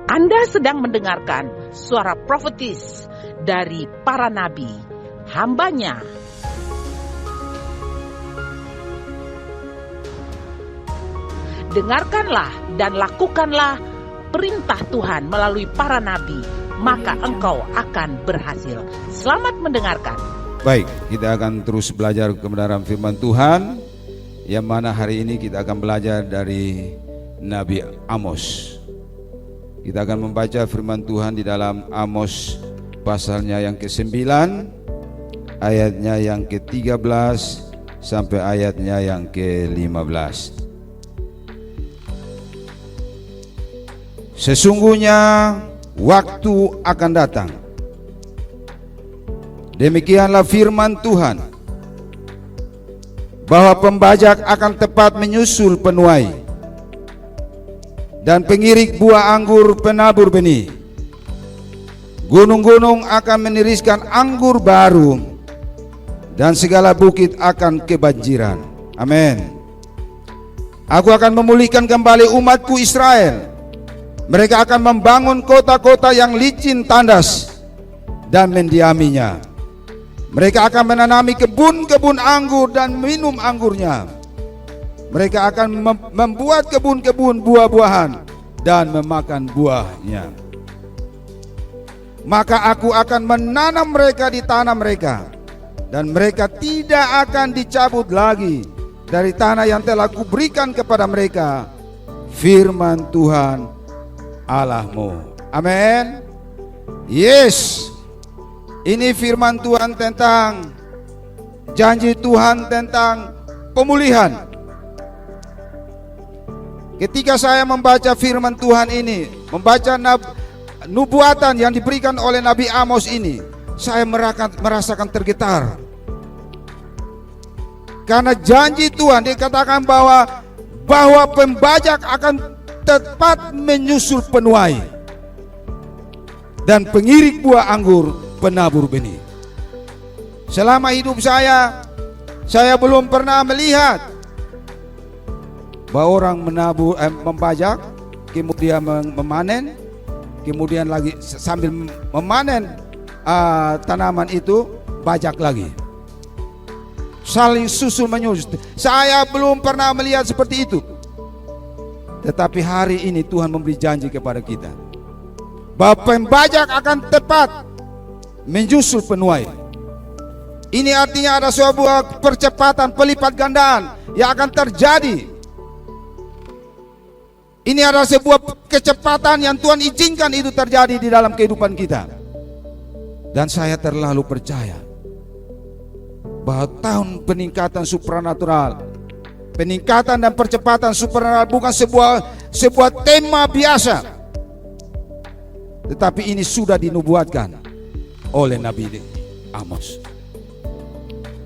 Anda sedang mendengarkan suara profetis dari para nabi, hambanya. Dengarkanlah dan lakukanlah perintah Tuhan melalui para nabi, maka engkau akan berhasil. Selamat mendengarkan. Baik, kita akan terus belajar kebenaran firman Tuhan, yang mana hari ini kita akan belajar dari Nabi Amos. Kita akan membaca firman Tuhan di dalam Amos pasalnya yang ke-9, ayatnya yang ke-13 sampai ayatnya yang ke-15. Sesungguhnya waktu akan datang, demikianlah firman Tuhan, bahwa pembajak akan tepat menyusul penuai, dan pengirik buah anggur penabur benih. Gunung-gunung akan meniriskan anggur baru, dan segala bukit akan kebanjiran. Amin. Aku akan memulihkan kembali umatku Israel. Mereka akan membangun kota-kota yang licin tandas dan mendiaminya. Mereka akan menanami kebun-kebun anggur dan minum anggurnya. Mereka akan membuat kebun-kebun buah-buahan dan memakan buahnya. Maka aku akan menanam mereka di tanah mereka, dan mereka tidak akan dicabut lagi dari tanah yang telah kuberikan kepada mereka. Firman Tuhan Allahmu. Amin. Yes. Ini firman Tuhan tentang janji Tuhan tentang pemulihan. Ketika saya membaca firman Tuhan ini, membaca nubuatan yang diberikan oleh Nabi Amos ini, saya merasakan tergetar. Karena janji Tuhan dikatakan bahwa pembajak akan tepat menyusul penuai, dan pengirik buah anggur penabur benih. Selama hidup saya belum pernah melihat bahwa orang membajak, kemudian memanen, kemudian lagi sambil memanen tanaman itu bajak lagi, saling susul menyusul. Saya belum pernah melihat seperti itu. Tetapi hari ini Tuhan memberi janji kepada kita bahwa pembajak akan tepat menyusul penuai. Ini artinya ada sebuah percepatan pelipat gandaan yang akan terjadi. Ini adalah sebuah kecepatan yang Tuhan izinkan itu terjadi di dalam kehidupan kita. Dan saya terlalu percaya bahwa tahun peningkatan supranatural, peningkatan dan percepatan supranatural bukan sebuah tema biasa, tetapi ini sudah dinubuatkan oleh Nabi Amos.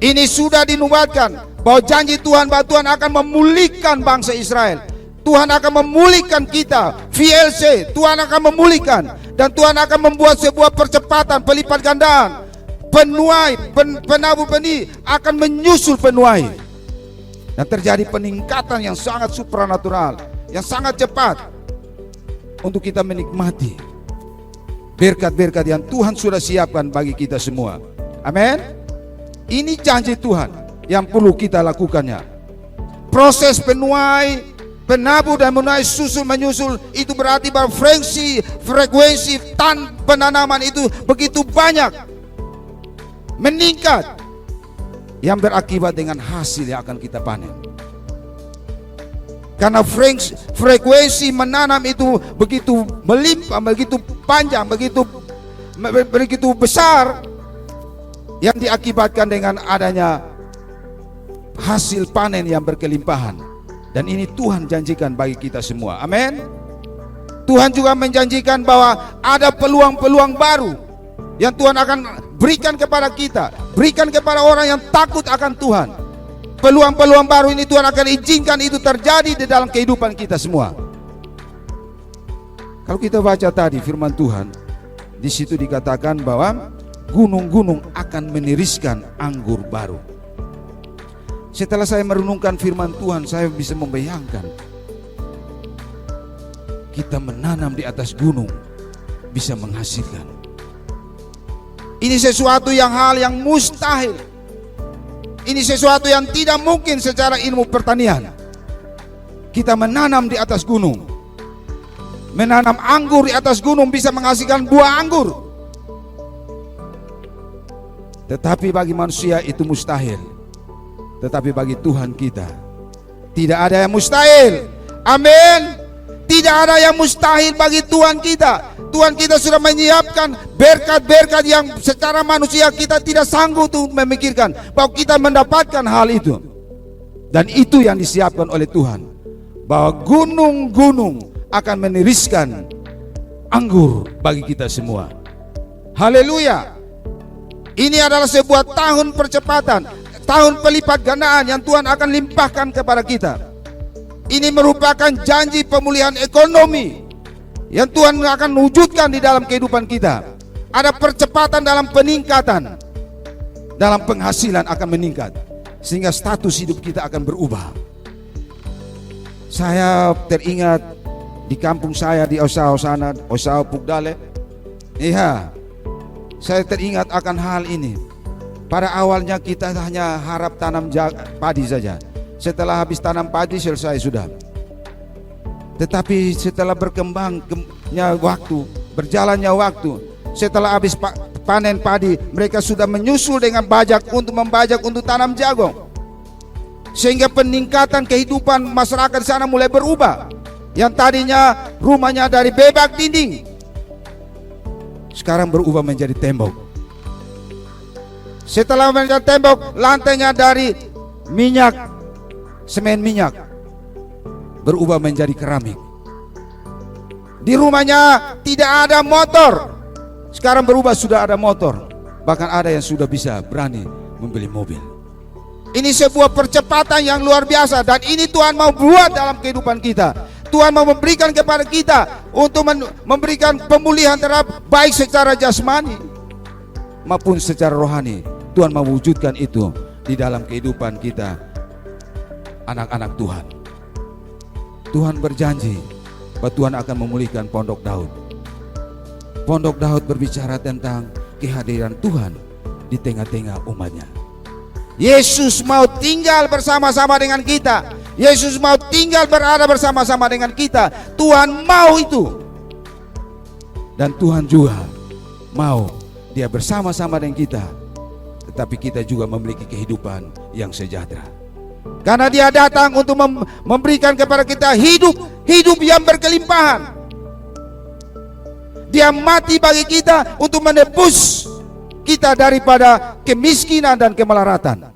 Ini sudah dinubuatkan bahwa janji Tuhan, bahwa Tuhan akan memulihkan bangsa Israel. Tuhan akan memulihkan kita, VLC. Tuhan akan memulihkan, dan Tuhan akan membuat sebuah percepatan pelipat gandaan. Penuai, penabur benih akan menyusul penuai. Dan terjadi peningkatan yang sangat supranatural, yang sangat cepat, untuk kita menikmati berkat-berkat yang Tuhan sudah siapkan bagi kita semua. Amin. Ini janji Tuhan yang perlu kita lakukannya. Proses penuai, penabur dan menuai susul menyusul itu berarti bahwa frekuensi penanaman itu begitu banyak, meningkat, yang berakibat dengan hasil yang akan kita panen. Karena frekuensi menanam itu begitu melimpah, begitu panjang, begitu besar, yang diakibatkan dengan adanya hasil panen yang berkelimpahan. Dan ini Tuhan janjikan bagi kita semua. Amin. Tuhan juga menjanjikan bahwa ada peluang-peluang baru yang Tuhan akan berikan kepada kita, berikan kepada orang yang takut akan Tuhan. Peluang-peluang baru ini Tuhan akan izinkan itu terjadi di dalam kehidupan kita semua. Kalau kita baca tadi firman Tuhan, di situ dikatakan bahwa gunung-gunung akan meniriskan anggur baru. Setelah saya merenungkan firman Tuhan, saya bisa membayangkan kita menanam di atas gunung bisa menghasilkan. Ini sesuatu hal yang mustahil. Ini sesuatu yang tidak mungkin secara ilmu pertanian. Kita menanam di atas gunung. Menanam anggur di atas gunung bisa menghasilkan buah anggur. Tetapi bagi manusia itu mustahil. Tetapi bagi Tuhan kita tidak ada yang mustahil. Amin. Tidak ada yang mustahil bagi Tuhan kita. Tuhan kita sudah menyiapkan berkat-berkat yang secara manusia kita tidak sanggup untuk memikirkan bahwa kita mendapatkan hal itu. Dan itu yang disiapkan oleh Tuhan, bahwa gunung-gunung akan meniriskan anggur bagi kita semua. Haleluya. Ini adalah sebuah tahun percepatan, tahun pelipat gandaan yang Tuhan akan limpahkan kepada kita. Ini merupakan janji pemulihan ekonomi yang Tuhan akan wujudkan di dalam kehidupan kita. Ada percepatan dalam peningkatan, dalam penghasilan akan meningkat, sehingga status hidup kita akan berubah. Saya teringat di kampung saya di Osao sana, Osao Pugdale. Iya, saya teringat akan hal ini. Pada awalnya kita hanya harap tanam padi saja. Setelah habis tanam padi selesai sudah. Tetapi setelah berkembangnya waktu, berjalannya waktu, setelah habis panen padi, mereka sudah menyusul dengan bajak untuk membajak untuk tanam jagung. Sehingga peningkatan kehidupan masyarakat di sana mulai berubah. Yang tadinya rumahnya dari bebak dinding, sekarang berubah menjadi tembok. Setelah menjadi tembok, lantainya dari minyak, semen minyak, berubah menjadi keramik. Di rumahnya tidak ada motor, sekarang berubah sudah ada motor. Bahkan ada yang sudah bisa berani membeli mobil. Ini sebuah percepatan yang luar biasa. Dan ini Tuhan mau buat dalam kehidupan kita. Tuhan mau memberikan kepada kita untuk memberikan pemulihan terhadap baik secara jasmani maupun secara rohani. Tuhan mau wujudkan itu di dalam kehidupan kita, anak-anak Tuhan. Tuhan berjanji bahwa Tuhan akan memulihkan Pondok Daud. Pondok Daud berbicara tentang kehadiran Tuhan di tengah-tengah umatnya. Yesus mau tinggal bersama-sama dengan kita. Yesus mau tinggal berada bersama-sama dengan kita. Tuhan mau itu. Dan Tuhan juga mau Dia bersama-sama dengan kita. Tetapi kita juga memiliki kehidupan yang sejahtera. Karena Dia datang untuk memberikan kepada kita hidup yang berkelimpahan. Dia mati bagi kita untuk menebus kita daripada kemiskinan dan kemelaratan.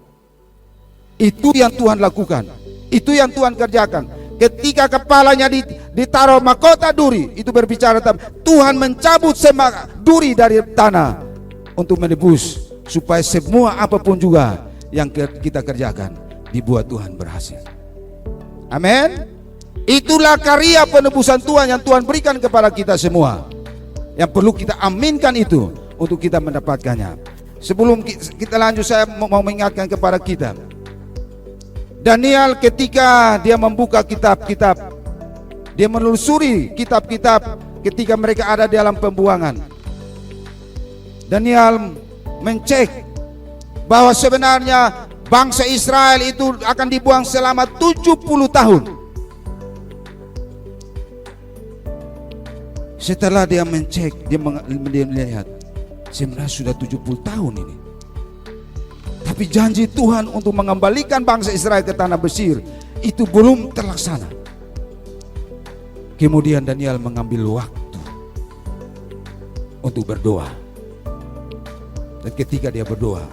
Itu yang Tuhan lakukan. Itu yang Tuhan kerjakan. Ketika kepalanya ditaruh mahkota duri, itu berbicara tentang Tuhan mencabut semua duri dari tanah untuk menebus, supaya semua apapun juga yang kita kerjakan dibuat Tuhan berhasil. Amin. Itulah karya penebusan Tuhan yang Tuhan berikan kepada kita semua. Yang perlu kita aminkan itu untuk kita mendapatkannya. Sebelum kita lanjut, saya mau mengingatkan kepada kita. Daniel ketika dia membuka kitab-kitab, dia menelusuri kitab-kitab ketika mereka ada dalam pembuangan. Daniel mencek bahwa sebenarnya bangsa Israel itu akan dibuang selama 70 tahun. Setelah dia mencek, dia melihat sebenarnya sudah 70 tahun ini. Tapi janji Tuhan untuk mengembalikan bangsa Israel ke tanah Mesir itu belum terlaksana. Kemudian Daniel mengambil waktu untuk berdoa. Dan ketika dia berdoa,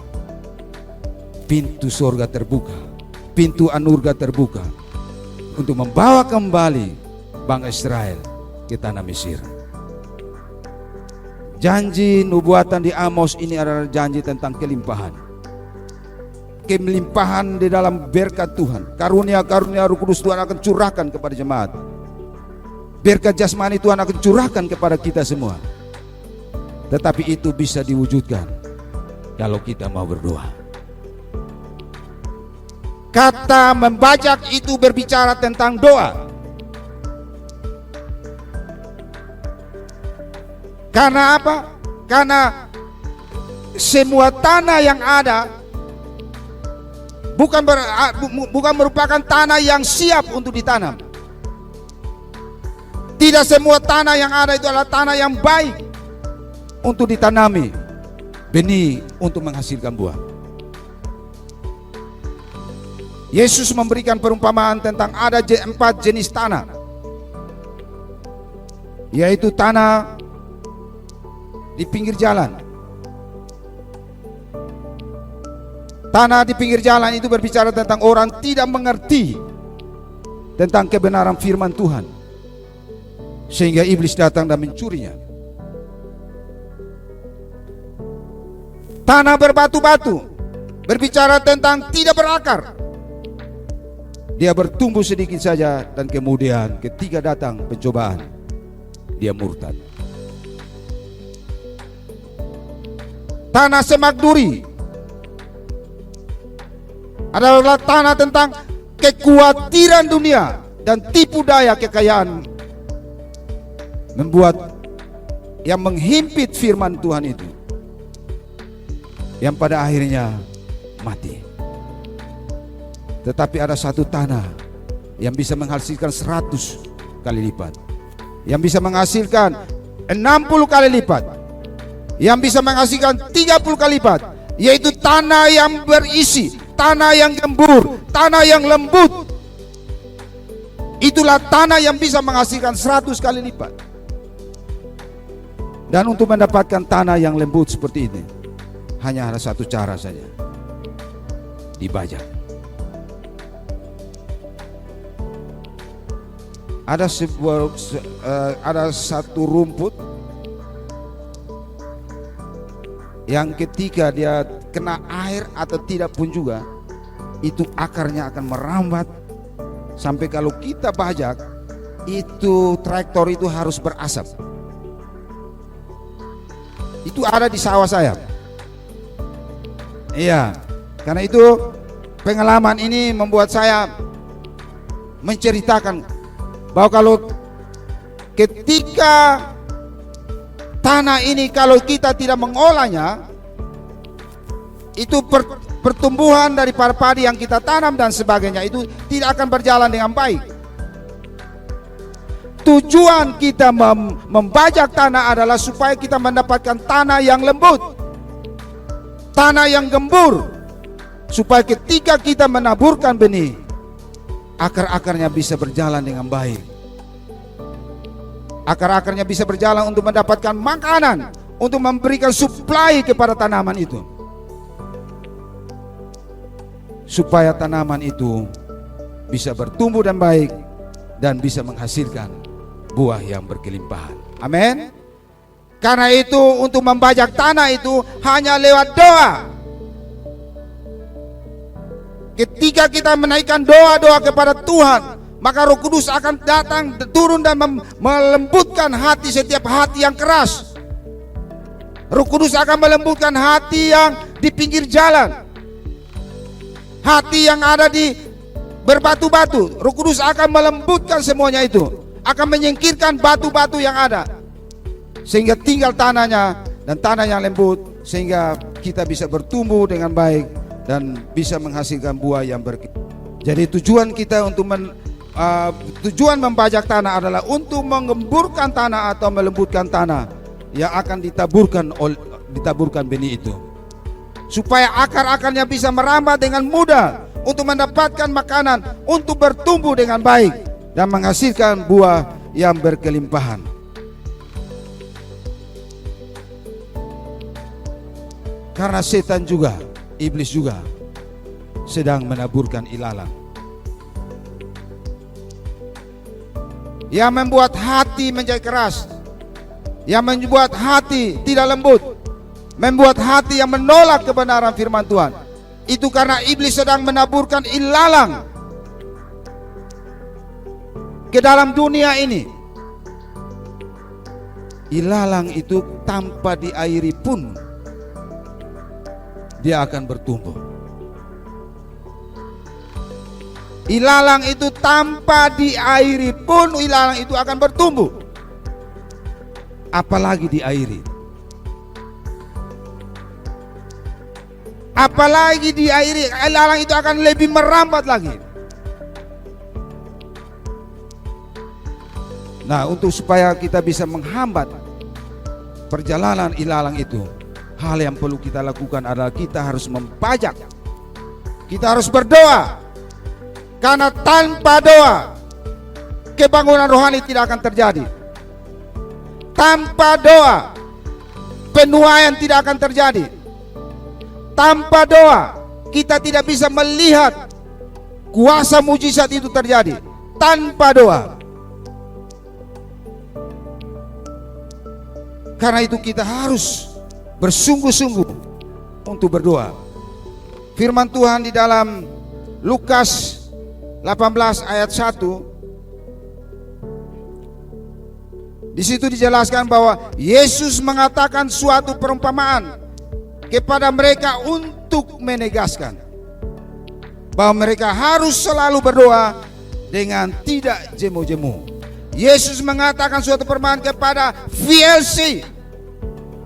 pintu surga terbuka, pintu anugerah terbuka untuk membawa kembali bangsa Israel ke tanah Mesir. Janji nubuatan di Amos ini adalah janji tentang kelimpahan. Kelimpahan di dalam berkat Tuhan. Karunia-karunia Roh Kudus Tuhan akan curahkan kepada jemaat. Berkat jasmani Tuhan akan curahkan kepada kita semua. Tetapi itu bisa diwujudkan kalau kita mau berdoa. Kata membajak itu berbicara tentang doa. Karena apa? Karena semua tanah yang ada bukan merupakan tanah yang siap untuk ditanam. Tidak semua tanah yang ada itu adalah tanah yang baik untuk ditanami benih untuk menghasilkan buah. Yesus memberikan perumpamaan tentang ada 4 jenis tanah, yaitu tanah di pinggir jalan. Tanah di pinggir jalan itu berbicara tentang orang tidak mengerti tentang kebenaran firman Tuhan, sehingga iblis datang dan mencurinya. Tanah berbatu-batu berbicara tentang tidak berakar. Dia bertumbuh sedikit saja dan kemudian ketika datang pencobaan, dia murtad. Tanah semak duri adalah tanah tentang kekhawatiran dunia dan tipu daya kekayaan, membuat yang menghimpit firman Tuhan itu, yang pada akhirnya mati. Tetapi ada satu tanah yang bisa menghasilkan 100 kali lipat, yang bisa menghasilkan 60 kali lipat, yang bisa menghasilkan 30 kali lipat, yaitu tanah yang berisi, tanah yang gembur, tanah yang lembut. Itulah tanah yang bisa menghasilkan 100 kali lipat. Dan untuk mendapatkan tanah yang lembut seperti ini, hanya ada satu cara saja: dibajak. Ada satu rumput yang ketika dia kena air atau tidak pun juga, itu akarnya akan merambat sampai kalau kita bajak, itu traktor itu harus berasap. Itu ada di sawah saya. Iya, karena itu pengalaman ini membuat saya menceritakan bahwa kalau ketika tanah ini kalau kita tidak mengolahnya, itu pertumbuhan dari padi yang kita tanam dan sebagainya itu tidak akan berjalan dengan baik. Tujuan kita membajak tanah adalah supaya kita mendapatkan tanah yang lembut, tanah yang gembur, supaya ketika kita menaburkan benih, akar-akarnya bisa berjalan dengan baik. Akar-akarnya bisa berjalan untuk mendapatkan makanan, untuk memberikan suplai kepada tanaman itu, supaya tanaman itu bisa bertumbuh dan baik dan bisa menghasilkan buah yang berkelimpahan. Amin. Karena itu untuk membajak tanah itu hanya lewat doa. Ketika kita menaikkan doa-doa kepada Tuhan, maka Roh Kudus akan datang, turun dan melembutkan hati setiap hati yang keras. Roh Kudus akan melembutkan hati yang di pinggir jalan, hati yang ada di berbatu-batu. Roh Kudus akan melembutkan semuanya itu, akan menyingkirkan batu-batu yang ada, sehingga tinggal tanahnya dan tanah yang lembut, sehingga kita bisa bertumbuh dengan baik dan bisa menghasilkan buah yang Jadi tujuan kita untuk tujuan membajak tanah adalah untuk mengemburkan tanah atau melembutkan tanah yang akan ditaburkan benih itu, supaya akar-akarnya bisa merambat dengan mudah untuk mendapatkan makanan, untuk bertumbuh dengan baik dan menghasilkan buah yang berkelimpahan. Karena setan juga, iblis juga sedang menaburkan ilalang yang membuat hati menjadi keras, yang membuat hati tidak lembut, membuat hati yang menolak kebenaran firman Tuhan. Itu karena iblis sedang menaburkan ilalang ke dalam dunia ini. Ilalang itu tanpa diairi pun dia akan bertumbuh. Ilalang itu tanpa diairi pun ilalang itu akan bertumbuh. apalagi diairi. Apalagi diairi, ilalang itu akan lebih merambat lagi. Nah, untuk supaya kita bisa menghambat perjalanan ilalang itu, hal yang perlu kita lakukan adalah kita harus membajak. Kita harus berdoa. Karena tanpa doa, kebangunan rohani tidak akan terjadi. Tanpa doa, penuaian tidak akan terjadi. Tanpa doa, kita tidak bisa melihat kuasa mujizat itu terjadi. Tanpa doa. Karena itu kita harus bersungguh-sungguh untuk berdoa. Firman Tuhan di dalam Lukas 18 ayat 1, di situ dijelaskan bahwa Yesus mengatakan suatu perumpamaan kepada mereka untuk menegaskan bahwa mereka harus selalu berdoa dengan tidak jemu-jemu. Yesus mengatakan suatu perumpamaan kepada VLC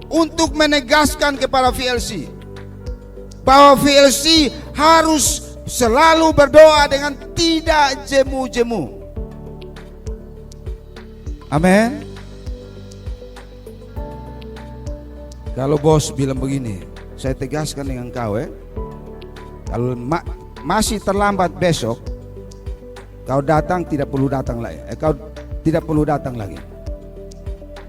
untuk menegaskan kepada VLC bahwa VLC harus selalu berdoa dengan tidak jemu-jemu. Amin. Kalau bos bilang begini, saya tegaskan dengan kau kalau masih terlambat besok, kau datang tidak perlu datang lagi. Kau tidak perlu datang lagi.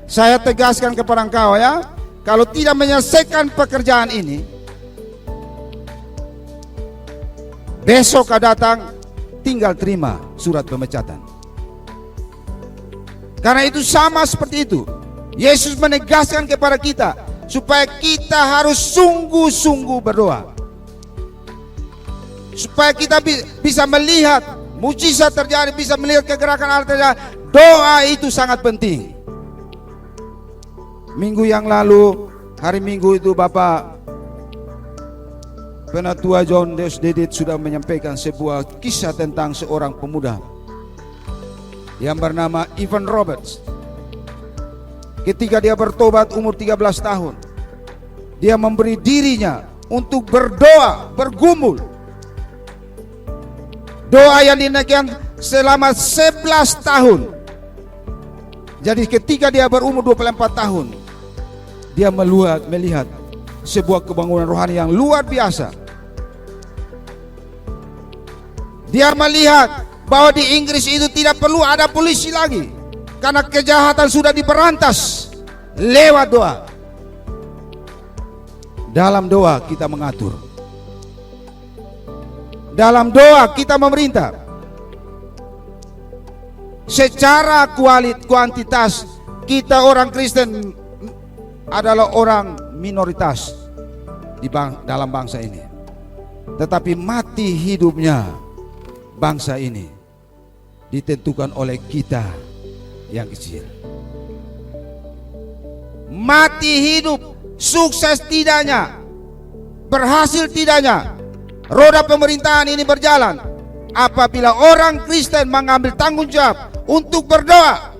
Saya tegaskan kepada engkau ya, kalau tidak menyelesaikan pekerjaan ini, besok kau datang, tinggal terima surat pemecatan. Karena itu sama seperti itu. Yesus menegaskan kepada kita supaya kita harus sungguh-sungguh berdoa, supaya kita bisa melihat mujizat terjadi, bisa melihat kegerakan Allah terjadi. Doa itu sangat penting. Minggu yang lalu, hari Minggu itu Bapak Penatua John Deus Dedit sudah menyampaikan sebuah kisah tentang seorang pemuda yang bernama Evan Roberts. Ketika dia bertobat umur 13 tahun, dia memberi dirinya untuk berdoa, bergumul. Doa yang dinaikkan selama 11 tahun. Jadi ketika dia berumur 24 tahun, dia melihat sebuah kebangunan rohani yang luar biasa. Dia melihat bahwa di Inggris itu tidak perlu ada polisi lagi, karena kejahatan sudah diberantas lewat doa. Dalam doa kita mengatur. Dalam doa kita memerintah. Secara kuantitas kita orang Kristen adalah orang minoritas dalam bangsa ini. Tetapi mati hidupnya bangsa ini ditentukan oleh kita yang kecil. Mati hidup, sukses tidaknya, berhasil tidaknya, roda pemerintahan ini berjalan apabila orang Kristen mengambil tanggung jawab untuk berdoa.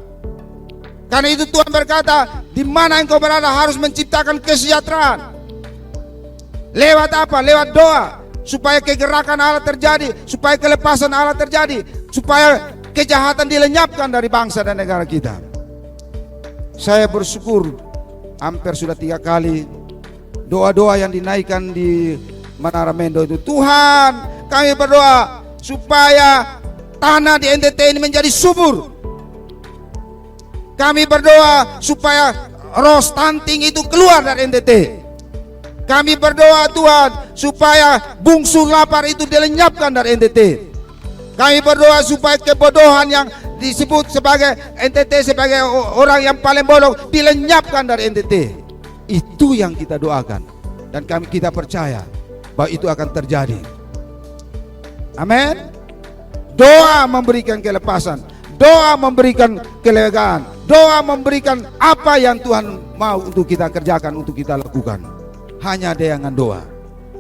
Karena itu Tuhan berkata, di mana engkau berada harus menciptakan kesejahteraan. Lewat apa? Lewat doa. Supaya kegerakan Allah terjadi, supaya kelepasan Allah terjadi, supaya kejahatan dilenyapkan dari bangsa dan negara kita. Saya bersyukur hampir sudah 3 kali doa-doa yang dinaikkan di Menara Mendo itu. Tuhan, kami berdoa supaya tanah di NTT ini menjadi subur. Kami berdoa supaya roh stunting itu keluar dari NTT. Kami berdoa Tuhan supaya bungsu lapar itu dilenyapkan dari NTT. Kami berdoa supaya kebodohan yang disebut sebagai NTT sebagai orang yang paling bodoh dilenyapkan dari NTT. Itu yang kita doakan dan kita percaya bahwa itu akan terjadi. Amin. Doa memberikan kelepasan, doa memberikan kelegaan, doa memberikan apa yang Tuhan mau untuk kita kerjakan, untuk kita lakukan. Hanya dengan doa.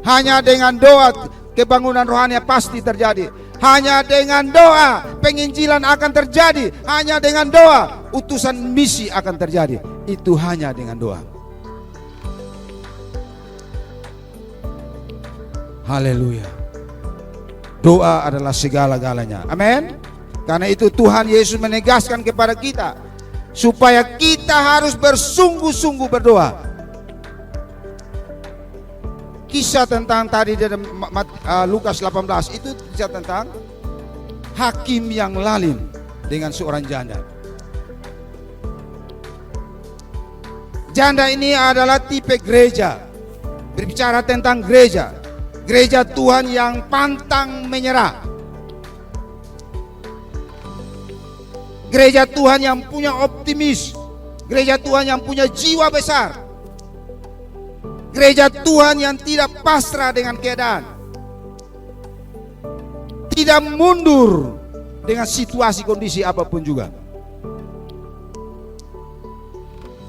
Hanya dengan doa kebangunan rohani pasti terjadi. Hanya dengan doa penginjilan akan terjadi. Hanya dengan doa utusan misi akan terjadi. itu hanya dengan doa. Haleluya. Doa adalah segala-galanya. Amin. Karena itu Tuhan Yesus menegaskan kepada kita supaya kita harus bersungguh-sungguh berdoa. Kisah tentang tadi dari Lukas 18 itu kisah tentang hakim yang lalim dengan seorang janda. Janda ini adalah tipe gereja. Berbicara tentang gereja. Gereja Tuhan yang pantang menyerah. Gereja Tuhan yang punya optimis. Gereja Tuhan yang punya jiwa besar. Gereja Tuhan yang tidak pasrah dengan keadaan. Tidak mundur dengan situasi kondisi apapun juga.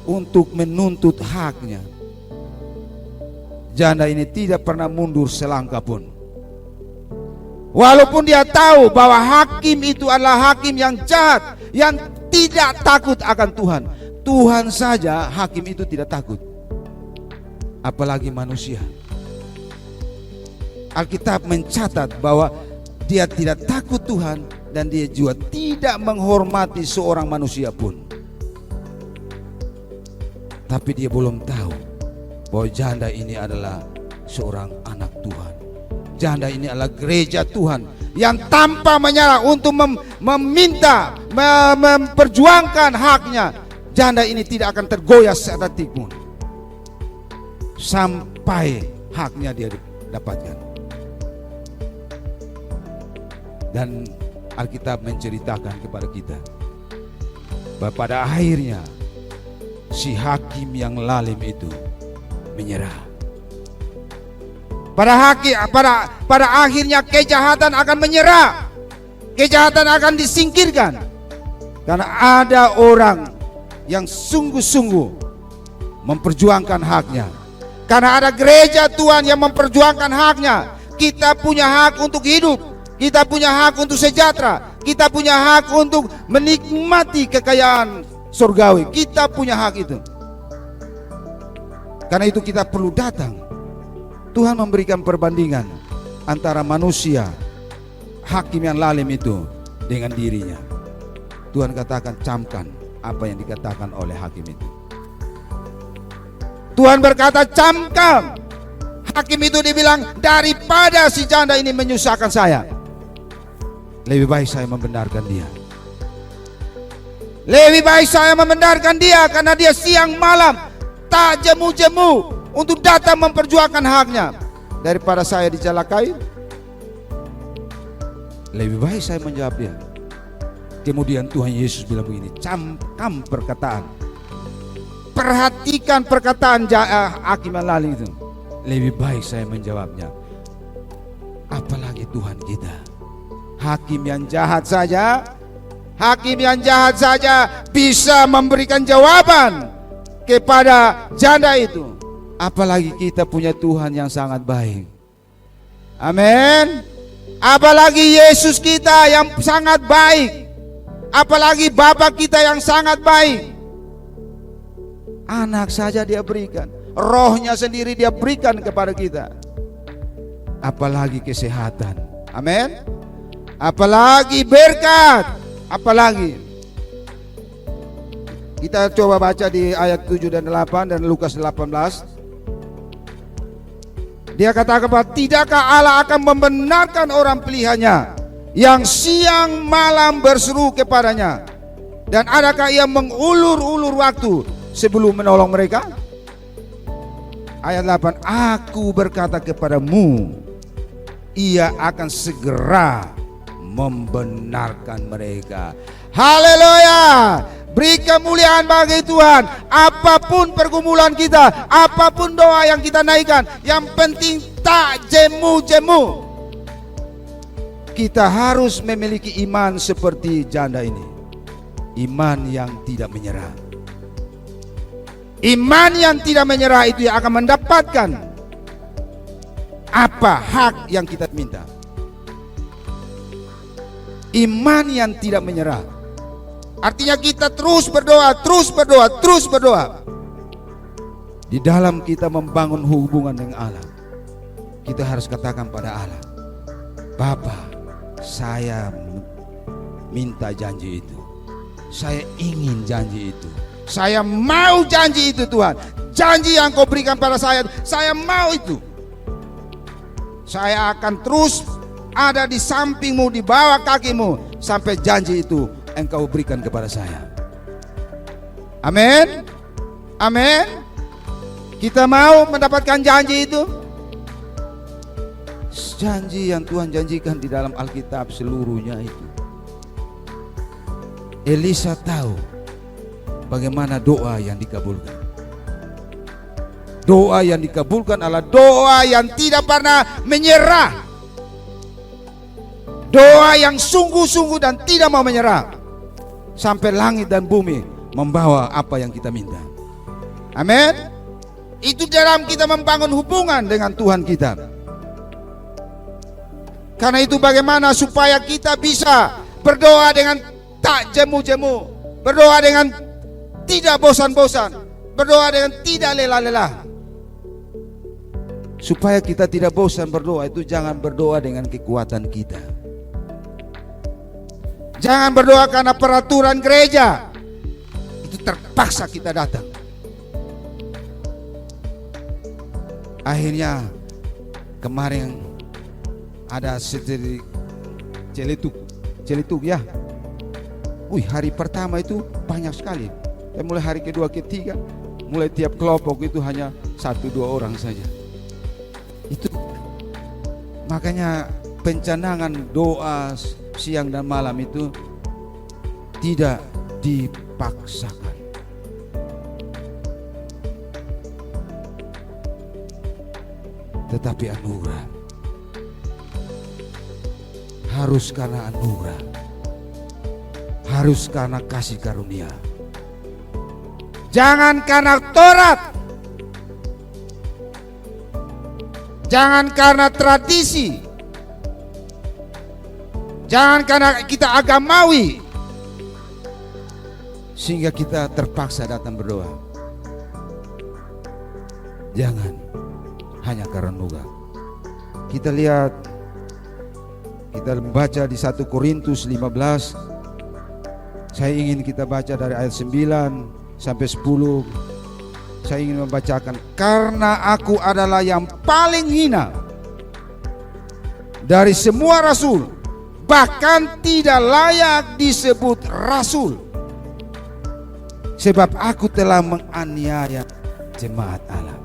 Untuk menuntut haknya. Janda ini tidak pernah mundur selangkah pun. Walaupun dia tahu bahwa hakim itu adalah hakim yang jahat, yang tidak takut akan Tuhan. Tuhan saja hakim itu tidak takut, apalagi manusia. Alkitab mencatat bahwa dia tidak takut Tuhan dan dia juga tidak menghormati seorang manusia pun. Tapi dia belum tahu bahwa janda ini adalah seorang anak Tuhan. Janda ini adalah gereja Tuhan yang tanpa menyerah untuk meminta, memperjuangkan haknya. Janda ini tidak akan tergoyah sedetik pun sampai haknya dia dapatkan. Dan Alkitab menceritakan kepada kita bahwa pada akhirnya si hakim yang lalim itu menyerah. Pada akhirnya kejahatan akan menyerah. Kejahatan akan disingkirkan. Karena ada orang yang sungguh-sungguh memperjuangkan haknya. Karena ada gereja Tuhan yang memperjuangkan haknya. Kita punya hak untuk hidup. Kita punya hak untuk sejahtera. Kita punya hak untuk menikmati kekayaan surgawi. Kita punya hak itu. Karena itu kita perlu datang. Tuhan memberikan perbandingan antara manusia, hakim yang lalim itu, dengan dirinya. Tuhan katakan, camkan apa yang dikatakan oleh hakim itu. Tuhan berkata, camkan. Hakim itu dibilang, daripada si janda ini menyusahkan saya, lebih baik saya membenarkan dia. Lebih baik saya membenarkan dia, karena dia siang malam tak jemu-jemu untuk datang memperjuangkan haknya. Daripada saya dicelakai, lebih baik saya menjawab dia. Kemudian Tuhan Yesus bilang begini, camkan perkataan. Perhatikan perkataan hakim yang lalim itu. Lebih baik saya menjawabnya. Apalagi Tuhan kita, hakim yang jahat saja, hakim yang jahat saja bisa memberikan jawaban kepada janda itu. Apalagi kita punya Tuhan yang sangat baik. Amin. Apalagi Yesus kita yang sangat baik. Apalagi Bapa kita yang sangat baik. Anak saja dia berikan, rohnya sendiri dia berikan kepada kita. Apalagi kesehatan. Amin. Apalagi berkat. Apalagi. Kita coba baca di ayat 7 dan 8 dan Lukas 18. Dia katakan bahwa tidakkah Allah akan membenarkan orang pilihannya yang siang malam berseru kepadanya, dan adakah ia mengulur-ulur waktu sebelum menolong mereka? Ayat 8, aku berkata kepadamu, ia akan segera membenarkan mereka. Haleluya. Beri kemuliaan bagi Tuhan. Apapun pergumulan kita, apapun doa yang kita naikkan, yang penting tak jemu-jemu. Kita harus memiliki iman seperti janda ini. Iman yang tidak menyerah. Iman yang tidak menyerah itu yang akan mendapatkan apa hak yang kita minta. Iman yang tidak menyerah Artinya kita terus berdoa, terus berdoa, terus berdoa. Di dalam kita membangun hubungan dengan Allah, kita harus katakan pada Allah, Bapa, saya minta janji itu. Saya ingin janji itu. Saya mau janji itu Tuhan. Janji yang kau berikan pada saya mau itu. Saya akan terus ada di sampingmu, di bawah kakimu, sampai janji itu engkau berikan kepada saya. Amin. Amin. Kita mau mendapatkan janji itu. Janji yang Tuhan janjikan di dalam Alkitab seluruhnya itu. Elisa tahu bagaimana doa yang dikabulkan. Doa yang dikabulkan adalah doa yang tidak pernah menyerah. Doa yang sungguh-sungguh dan tidak mau menyerah. Sampai langit dan bumi membawa apa yang kita minta. Amin. Itu dalam kita membangun hubungan dengan Tuhan kita. Karena itu bagaimana supaya kita bisa berdoa dengan tak jemu-jemu, berdoa dengan tidak bosan-bosan, berdoa dengan tidak lelah-lelah. Supaya kita tidak bosan berdoa, itu jangan berdoa dengan kekuatan kita. Jangan berdoa karena peraturan gereja. Itu terpaksa kita datang. Akhirnya kemarin ada seteri celetuk ya. Hari pertama itu banyak sekali. Dan mulai hari kedua, ketiga, mulai tiap kelompok itu hanya 1-2 orang saja. Itu makanya pencanangan doa siang dan malam itu tidak dipaksakan. Tetapi anugerah. Harus karena anugerah. Harus karena kasih karunia. Jangan karena Taurat. Jangan karena tradisi. Jangan karena kita agamawi sehingga kita terpaksa datang berdoa. Jangan hanya karena anugerah. Kita lihat, kita membaca di 1 Korintus 15. Saya ingin kita baca dari ayat 9 sampai 10. Saya ingin membacakan, karena aku adalah yang paling hina dari semua rasul, bahkan tidak layak disebut rasul, sebab aku telah menganiaya jemaat Allah.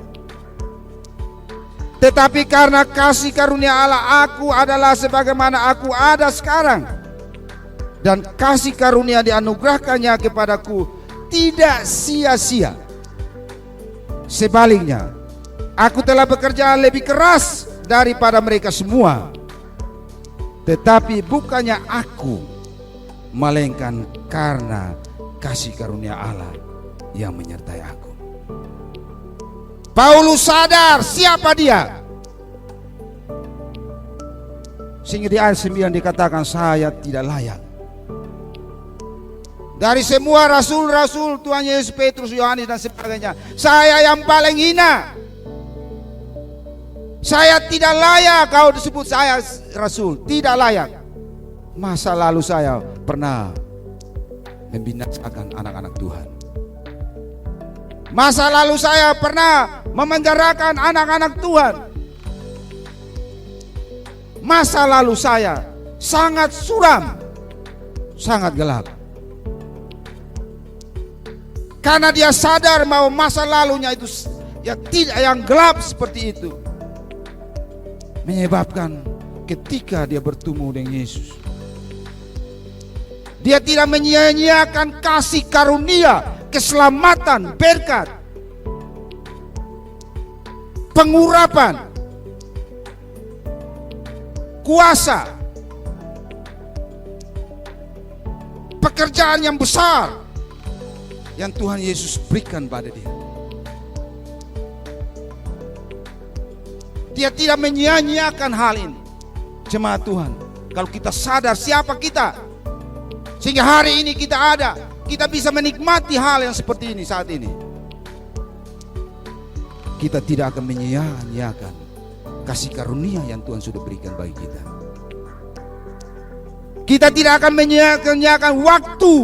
Tetapi karena kasih karunia Allah, aku adalah sebagaimana aku ada sekarang, dan kasih karunia dianugerahkannya kepadaku tidak sia-sia. Sebaliknya, aku telah bekerja lebih keras daripada mereka semua. Tetapi bukannya aku, melainkan karena kasih karunia Allah yang menyertai aku. Paulus sadar siapa dia, sehingga di ayat 9 dikatakan, saya tidak layak. Dari semua rasul-rasul Tuhan Yesus, Petrus, Yohanes dan sebagainya, saya yang paling hina. Saya tidak layak kau disebut saya rasul, tidak layak. Masa lalu saya pernah membinasakan anak-anak Tuhan. Masa lalu saya pernah memenjarakan anak-anak Tuhan. Masa lalu saya sangat suram, sangat gelap. Karena dia sadar bahwa masa lalunya itu yang gelap seperti itu, menyebabkan ketika dia bertemu dengan Yesus, dia tidak menyia-nyiakan kasih karunia, keselamatan, berkat, pengurapan, kuasa, pekerjaan yang besar yang Tuhan Yesus berikan pada dia. Dia tidak menyia-nyiakan hal ini. Jemaat Tuhan, kalau kita sadar siapa kita, Sehingga hari ini kita ada, kita bisa menikmati hal yang seperti ini saat ini. Kita tidak akan menyia-nyiakan kasih karunia yang Tuhan sudah berikan bagi kita. Kita tidak akan menyia-nyiakan waktu,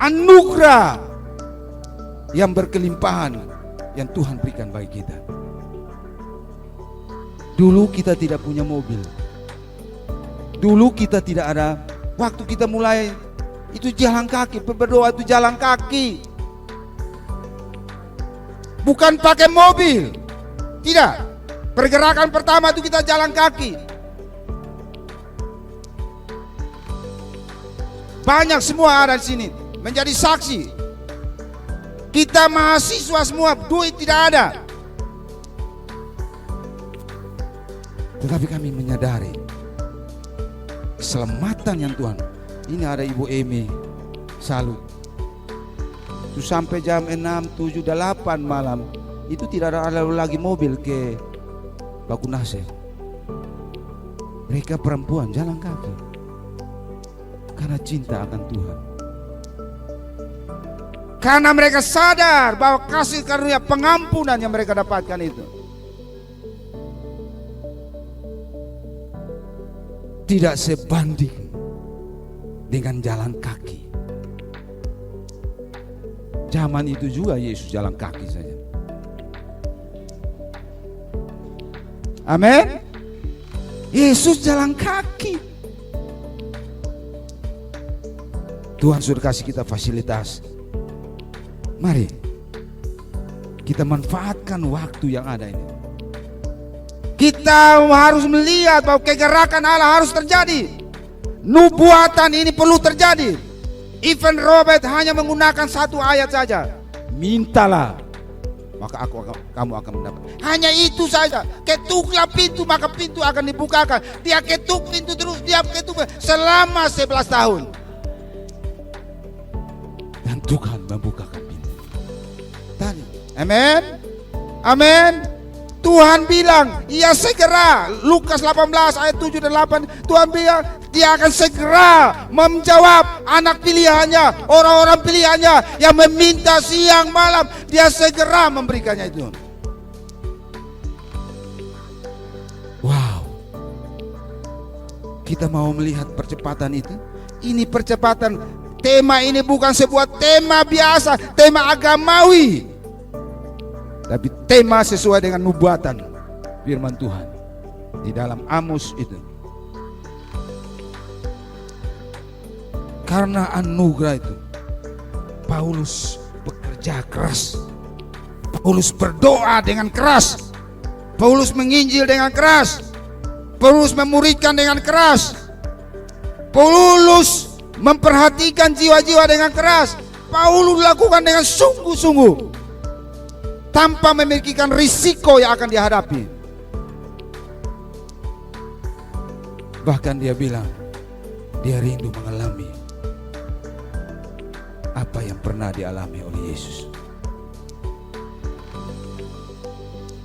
anugerah yang berkelimpahan yang Tuhan berikan bagi kita. Dulu kita tidak punya mobil. Dulu kita tidak ada, waktu kita mulai itu jalan kaki, berdoa itu jalan kaki. Bukan pakai mobil. Tidak. Pergerakan pertama itu kita jalan kaki. Banyak semua ada di sini menjadi saksi. Kita mahasiswa semua, duit tidak ada. Tetapi kami menyadari keselamatan yang Tuhan. Ini ada Ibu Emi, salut. Itu sampai jam 6, 7, 8 malam itu tidak ada lagi mobil ke Baku Nasir. Mereka perempuan jalan kaki karena cinta akan Tuhan. Karena mereka sadar bahwa kasih karunia pengampunan yang mereka dapatkan itu tidak sebanding dengan jalan kaki. Zaman itu juga Yesus jalan kaki saja. Amin. Yesus jalan kaki. Tuhan sudah kasih kita fasilitas. Mari kita manfaatkan waktu yang ada ini. Kita harus melihat bahwa kegerakan Allah harus terjadi. Nubuatan ini perlu terjadi. Even Robert hanya menggunakan satu ayat saja. Mintalah, maka kamu akan mendapat. Hanya itu saja. Ketuklah pintu, maka pintu akan dibukakan. Dia ketuk pintu terus, dia ketuk selama 11 tahun. Dan Tuhan membukakan pintu. Tadi, amin, amin. Tuhan bilang, ia segera, Lukas 18 ayat 7 dan 8, Tuhan bilang, dia akan segera menjawab anak pilihannya, orang-orang pilihannya yang meminta siang malam, dia segera memberikannya itu. Wow. Kita mau melihat percepatan itu. Ini percepatan, tema ini bukan sebuah tema biasa, tema agamawi. Tapi tema sesuai dengan nubuatan firman Tuhan di dalam Amos itu. Karena anugerah itu, Paulus bekerja keras. Paulus berdoa dengan keras. Paulus menginjil dengan keras. Paulus memuridkan dengan keras. Paulus memperhatikan jiwa-jiwa dengan keras. Paulus lakukan dengan sungguh-sungguh, tanpa memikirkan risiko yang akan dihadapi. Bahkan dia bilang, dia rindu mengalami apa yang pernah dialami oleh Yesus.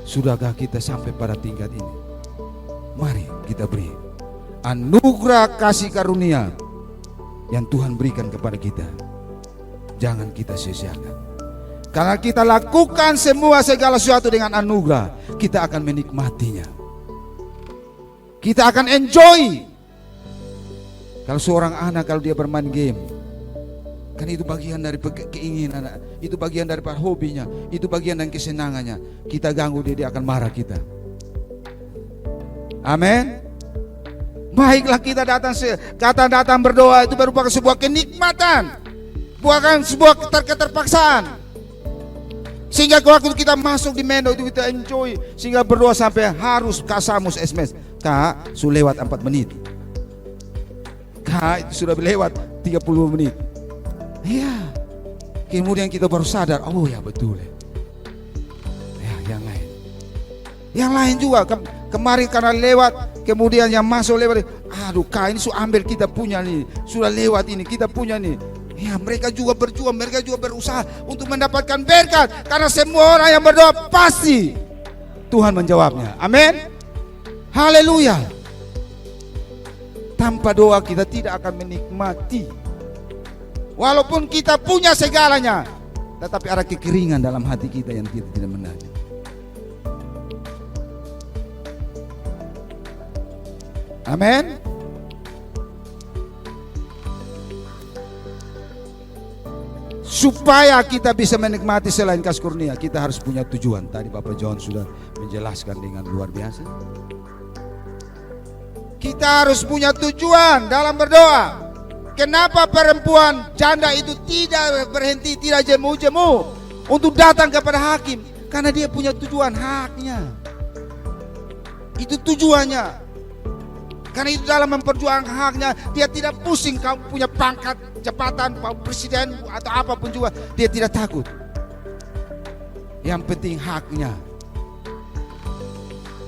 Sudahkah kita sampai pada tingkat ini? Mari kita beri anugerah kasih karunia yang Tuhan berikan kepada kita. Jangan kita sia-siakan. Karena kita lakukan semua segala sesuatu dengan anugerah, kita akan menikmatinya. Kita akan enjoy. Kalau seorang anak, kalau dia bermain game, kan itu bagian dari keinginan, itu bagian dari hobinya, itu bagian dari kesenangannya. Kita ganggu dia, dia akan marah kita. Amin. Baiklah kita datang berdoa, itu merupakan sebuah kenikmatan, bukan sebuah keterpaksaan. Sehingga waktu kita masuk di Mendo itu kita enjoy, sehingga berdoa sampai harus kasamus SMS. Kak, sudah lewat 4 menit. Kak, itu sudah lewat 30 menit. Iya. Kemudian kita baru sadar, oh ya betul. Ya, yang lain juga kemarin karena lewat, kemudian yang masuk lewat, aduh Kak, ini sudah ambil kita punya nih, sudah lewat ini kita punya nih. Ya, mereka juga berjuang, mereka juga berusaha untuk mendapatkan berkat. Karena semua orang yang berdoa pasti Tuhan menjawabnya. Amin. Haleluya. Tanpa doa kita tidak akan menikmati. Walaupun kita punya segalanya, tetapi ada kekeringan dalam hati kita yang kita tidak menang. Amin. Supaya kita bisa menikmati selain kasih karunia, kita harus punya tujuan. Tadi Bapak John sudah menjelaskan dengan luar biasa. Kita harus punya tujuan dalam berdoa. Kenapa perempuan janda itu tidak berhenti, tidak jemu-jemu untuk datang kepada hakim? Karena dia punya tujuan, haknya. Itu tujuannya. Karena itu dalam memperjuangkan haknya, dia tidak pusing kamu punya pangkat, jabatan, presiden atau apapun juga, dia tidak takut. Yang penting haknya.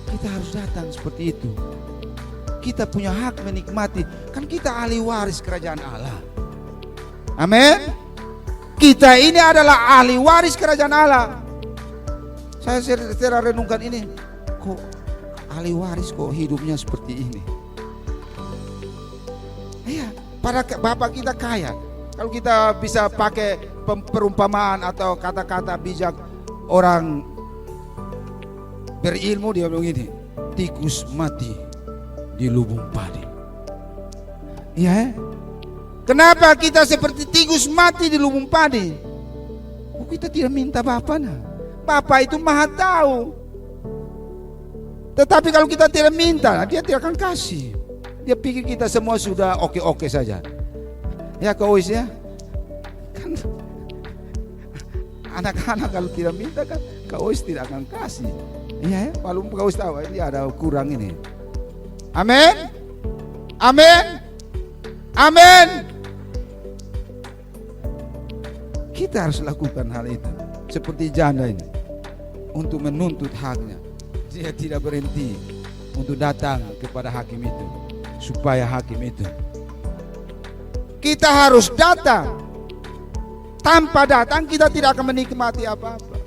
Kita harus datang seperti itu. Kita punya hak menikmati, kan kita ahli waris kerajaan Allah. Amin. Kita ini adalah ahli waris kerajaan Allah. Saya secara renungkan ini, kok ahli waris kok hidupnya seperti ini? Iya, pada bapak kita kaya. Kalau kita bisa pakai perumpamaan atau kata-kata bijak orang berilmu, dia bilang ini, tikus mati di lubung padi. Iya. Kenapa kita seperti tikus mati di lubung padi? Oh, kita tidak minta Bapa. Bapa itu maha tahu. Tetapi kalau kita tidak minta, dia tidak akan kasih. Dia pikir kita semua sudah oke-oke saja. Ya kau ya. Kan anak-anak kalau tidak minta kan kau tidak akan kasih. Iya, walaupun kau tahu ini ada kurang ini. Amin. Amin. Amin. Kita harus lakukan hal itu. Seperti janda ini, untuk menuntut haknya. Dia tidak berhenti untuk datang kepada hakim itu, supaya hakim itu. Kita harus datang. Tanpa datang kita tidak akan menikmati apa-apa.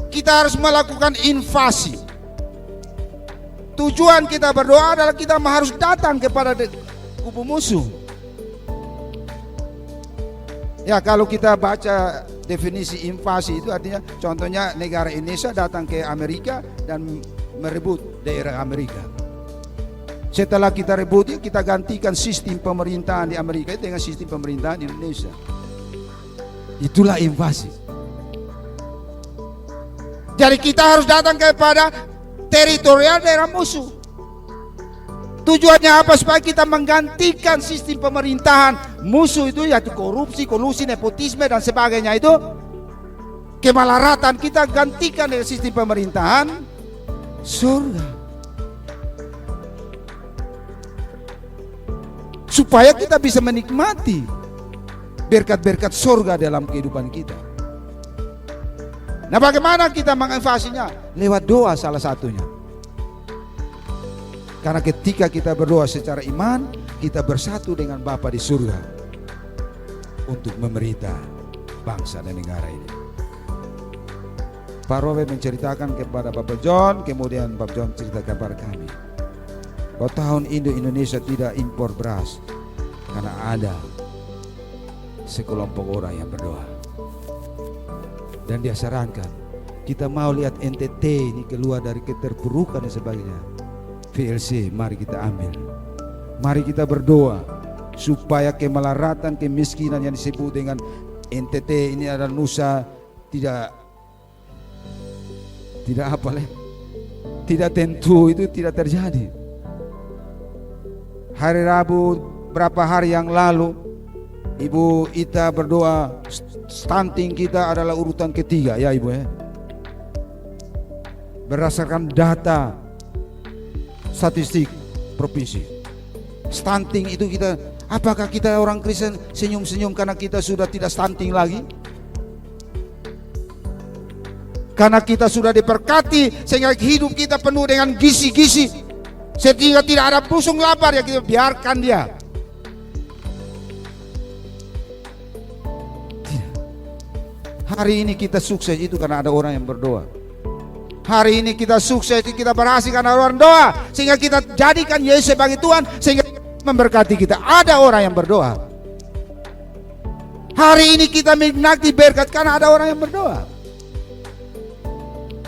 Kita harus melakukan invasi. Tujuan kita berdoa adalah kita harus datang kepada kubu musuh. Ya, kalau kita baca definisi invasi itu artinya, contohnya negara Indonesia datang ke Amerika dan merebut daerah Amerika. Setelah kita rebut, kita gantikan sistem pemerintahan di Amerika dengan sistem pemerintahan di Indonesia. Itulah invasi. Jadi kita harus datang kepada teritorial daerah musuh. Tujuannya apa? Supaya kita menggantikan sistem pemerintahan musuh itu, yaitu korupsi, kolusi, nepotisme dan sebagainya itu. Kemelaratan kita gantikan dengan sistem pemerintahan surga. Supaya kita bisa menikmati berkat-berkat surga dalam kehidupan kita. Nah, bagaimana kita menginvasinya? Lewat doa salah satunya. Karena ketika kita berdoa secara iman, kita bersatu dengan Bapa di surga untuk memerintah bangsa dan negara ini. Pak Robert menceritakan kepada Bapak John, kemudian Bapak John ceritakan kepada kami bahwa tahun Indonesia tidak impor beras karena ada sekelompok orang yang berdoa. Dan dia sarankan, kita mau lihat NTT ini keluar dari keterpurukan dan sebagainya. VLC, mari kita ambil. Mari kita berdoa supaya kemelaratan, kemiskinan yang disebut dengan NTT ini adalah Nusa tidak tentu itu tidak terjadi. Hari Rabu berapa hari yang lalu Ibu Ita berdoa, stunting kita adalah urutan ketiga ya Ibu ya. Berdasarkan data statistik provinsi, stunting itu kita, apakah kita orang Kristen senyum-senyum karena kita sudah tidak stunting lagi? Karena kita sudah diberkati sehingga hidup kita penuh dengan gizi-gizi, sehingga tidak ada pusung lapar, ya kita biarkan dia. Hari ini kita sukses itu karena ada orang yang berdoa. Hari ini kita sukses, kita berhasil karena orang doa, sehingga kita jadikan Yesus sebagai Tuhan, sehingga memberkati kita. Ada orang yang berdoa. Hari ini kita menikmati berkat karena ada orang yang berdoa.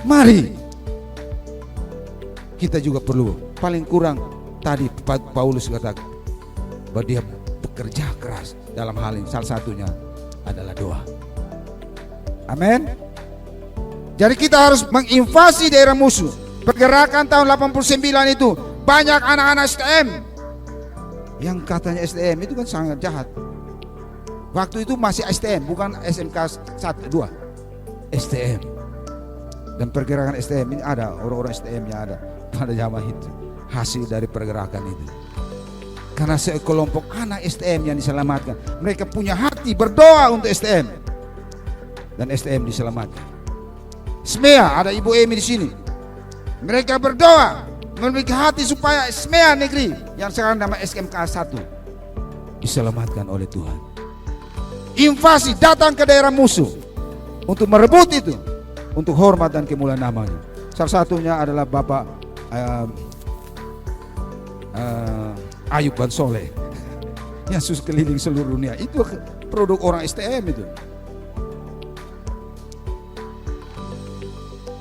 Mari kita juga perlu, paling kurang tadi Paulus katakan bahwa dia bekerja keras dalam hal ini, salah satunya adalah doa. Amin. Jadi kita harus menginvasi daerah musuh. Pergerakan tahun 89 itu banyak anak-anak STM. Yang katanya STM itu kan sangat jahat. Waktu itu masih STM, bukan SMK 1, 2. STM. Dan pergerakan STM ini ada, orang-orang STM-nya ada pada zaman itu. Hasil dari pergerakan itu. Karena sekelompok anak STM yang diselamatkan. Mereka punya hati berdoa untuk STM. Dan STM diselamatkan. SMEA, ada Ibu Emi di sini. Mereka berdoa, memiliki hati supaya SMEA negeri yang sekarang nama SMK 1 diselamatkan oleh Tuhan. Invasi datang ke daerah musuh untuk merebut itu, untuk hormat dan kemuliaan namanya. Salah satunya adalah Bapak Ayub Bansoleh yang sus keliling seluruh dunia. Itu produk orang STM itu.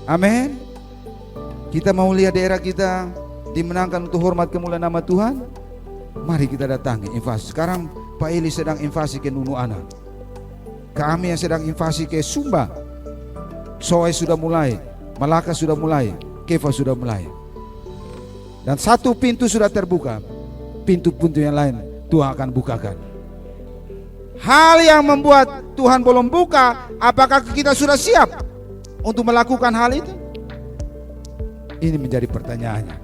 Amin. Kita mau lihat daerah kita dimenangkan untuk hormat kemuliaan nama Tuhan. Mari kita datangi invasi. Sekarang Pak Eli sedang invasi ke Nunuana. Kami yang sedang invasi ke Sumba. Soe sudah mulai, Malaka sudah mulai, Keva sudah mulai. Dan satu pintu sudah terbuka. Pintu-pintu yang lain Tuhan akan bukakan. Hal yang membuat Tuhan belum buka, apakah kita sudah siap untuk melakukan hal itu? Ini menjadi pertanyaannya.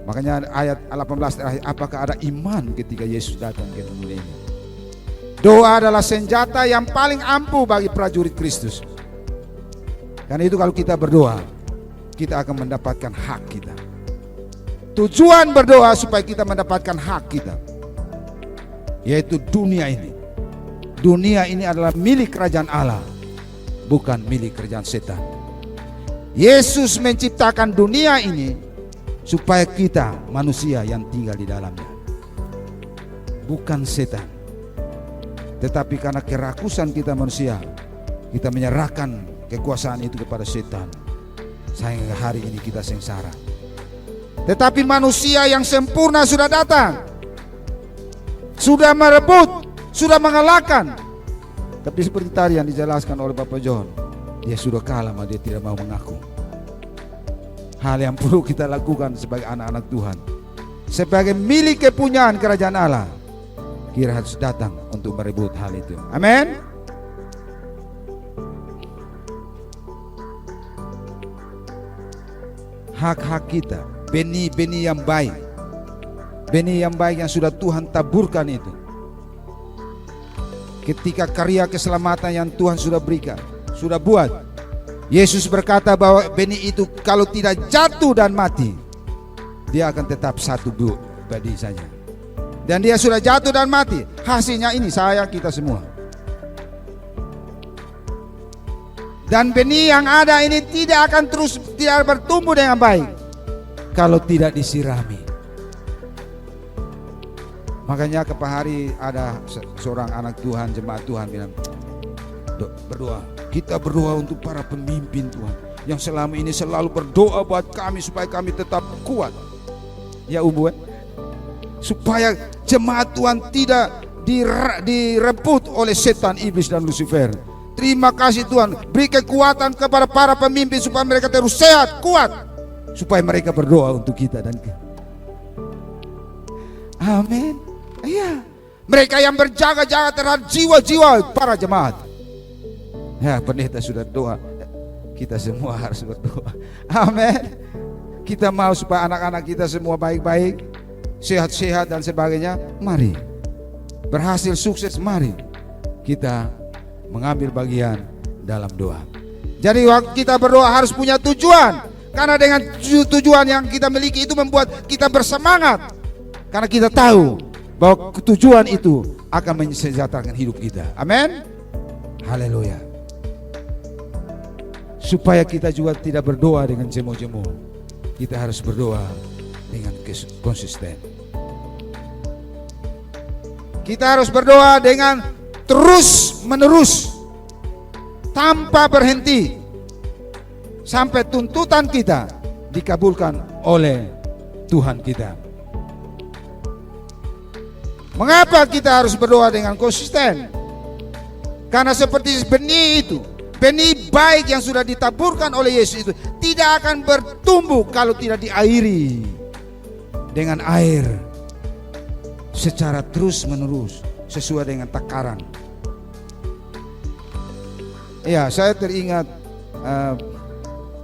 Makanya ayat 18 terakhir, apakah ada iman ketika Yesus datang ke dunia ini? Doa adalah senjata yang paling ampuh bagi prajurit Kristus. Karena itu kalau kita berdoa, kita akan mendapatkan hak kita. Tujuan berdoa supaya kita mendapatkan hak kita, yaitu dunia ini. Dunia ini adalah milik kerajaan Allah, bukan milik kerajaan setan. Yesus menciptakan dunia ini supaya kita manusia yang tinggal di dalamnya, bukan setan. Tetapi karena kerakusan kita manusia, kita menyerahkan kekuasaan itu kepada setan, sehingga hari ini kita sengsara. Tetapi manusia yang sempurna sudah datang, sudah merebut, sudah mengalahkan. Tapi seperti tadi yang dijelaskan oleh Bapak John, dia sudah kalah, dia tidak mau mengaku. Hal yang perlu kita lakukan sebagai anak-anak Tuhan, sebagai milik kepunyaan kerajaan Allah, kita harus datang untuk merebut hal itu. Amin. Hak-hak kita, benih-benih yang baik, benih yang baik yang sudah Tuhan taburkan itu. Ketika karya keselamatan yang Tuhan sudah berikan, sudah buat, Yesus berkata bahwa benih itu kalau tidak jatuh dan mati, dia akan tetap satu benih saja. Dan dia sudah jatuh dan mati, hasilnya ini saya, kita semua. Dan benih yang ada ini tidak akan terus tidak bertumbuh dengan baik kalau tidak disirami. Makanya kepada hari ada seorang anak Tuhan, jemaat Tuhan bilang, berdoa. Kita berdoa untuk para pemimpin Tuhan yang selama ini selalu berdoa buat kami supaya kami tetap kuat. Ya Umbu, supaya jemaat Tuhan tidak direbut oleh setan, iblis dan Lucifer. Terima kasih Tuhan, beri kekuatan kepada para pemimpin supaya mereka terus sehat, kuat, supaya mereka berdoa untuk kita dan amin. Iya, mereka yang berjaga-jaga terhadap jiwa-jiwa para jemaat. Ya, pendeta sudah doa, kita semua harus berdoa. Amin. Kita mau supaya anak-anak kita semua baik-baik, sehat-sehat dan sebagainya. Mari berhasil, sukses, mari kita mengambil bagian dalam doa. Jadi waktu kita berdoa harus punya tujuan, karena dengan tujuan yang kita miliki itu membuat kita bersemangat, karena kita tahu bahwa tujuan itu akan mensejahterakan hidup kita. Amin. Haleluya. supaya kita juga tidak berdoa dengan jemu-jemu. Kita harus berdoa dengan konsisten. Kita harus berdoa dengan terus menerus, tanpa berhenti, sampai tuntutan kita dikabulkan oleh Tuhan kita. Mengapa kita harus berdoa dengan konsisten? Karena seperti benih itu, benih baik yang sudah ditaburkan oleh Yesus itu tidak akan bertumbuh kalau tidak diairi dengan air secara terus menerus sesuai dengan takaran. Ya, saya teringat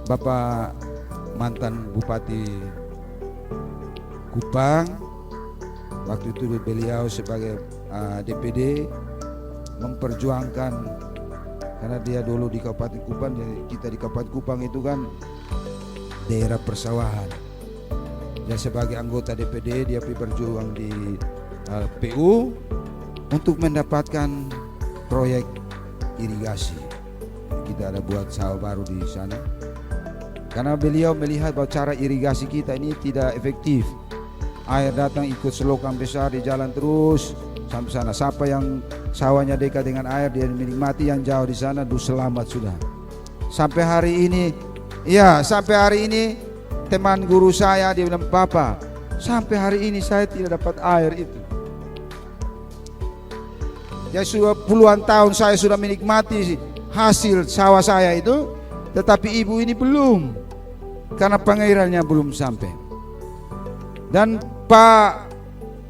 Bapak mantan Bupati Kupang. Waktu itu beliau sebagai DPD memperjuangkan, karena dia dulu di Kabupaten Kupang, jadi kita di Kabupaten Kupang itu kan daerah persawahan. Dan sebagai anggota DPD dia berjuang di PU untuk mendapatkan proyek irigasi. Kita ada buat sawah baru di sana. Karena beliau melihat bahwa cara irigasi kita ini tidak efektif. Air datang ikut selokan besar di jalan terus sampai sana. Siapa yang sawahnya dekat dengan air dia menikmati, yang jauh di sana selamat sudah. Sampai hari ini teman guru saya dia bilang, "Bapak, sampai hari ini saya tidak dapat air itu." Ya sudah puluhan tahun saya sudah menikmati hasil sawah saya itu, tetapi ibu ini belum, karena pengairannya belum sampai. Dan Pak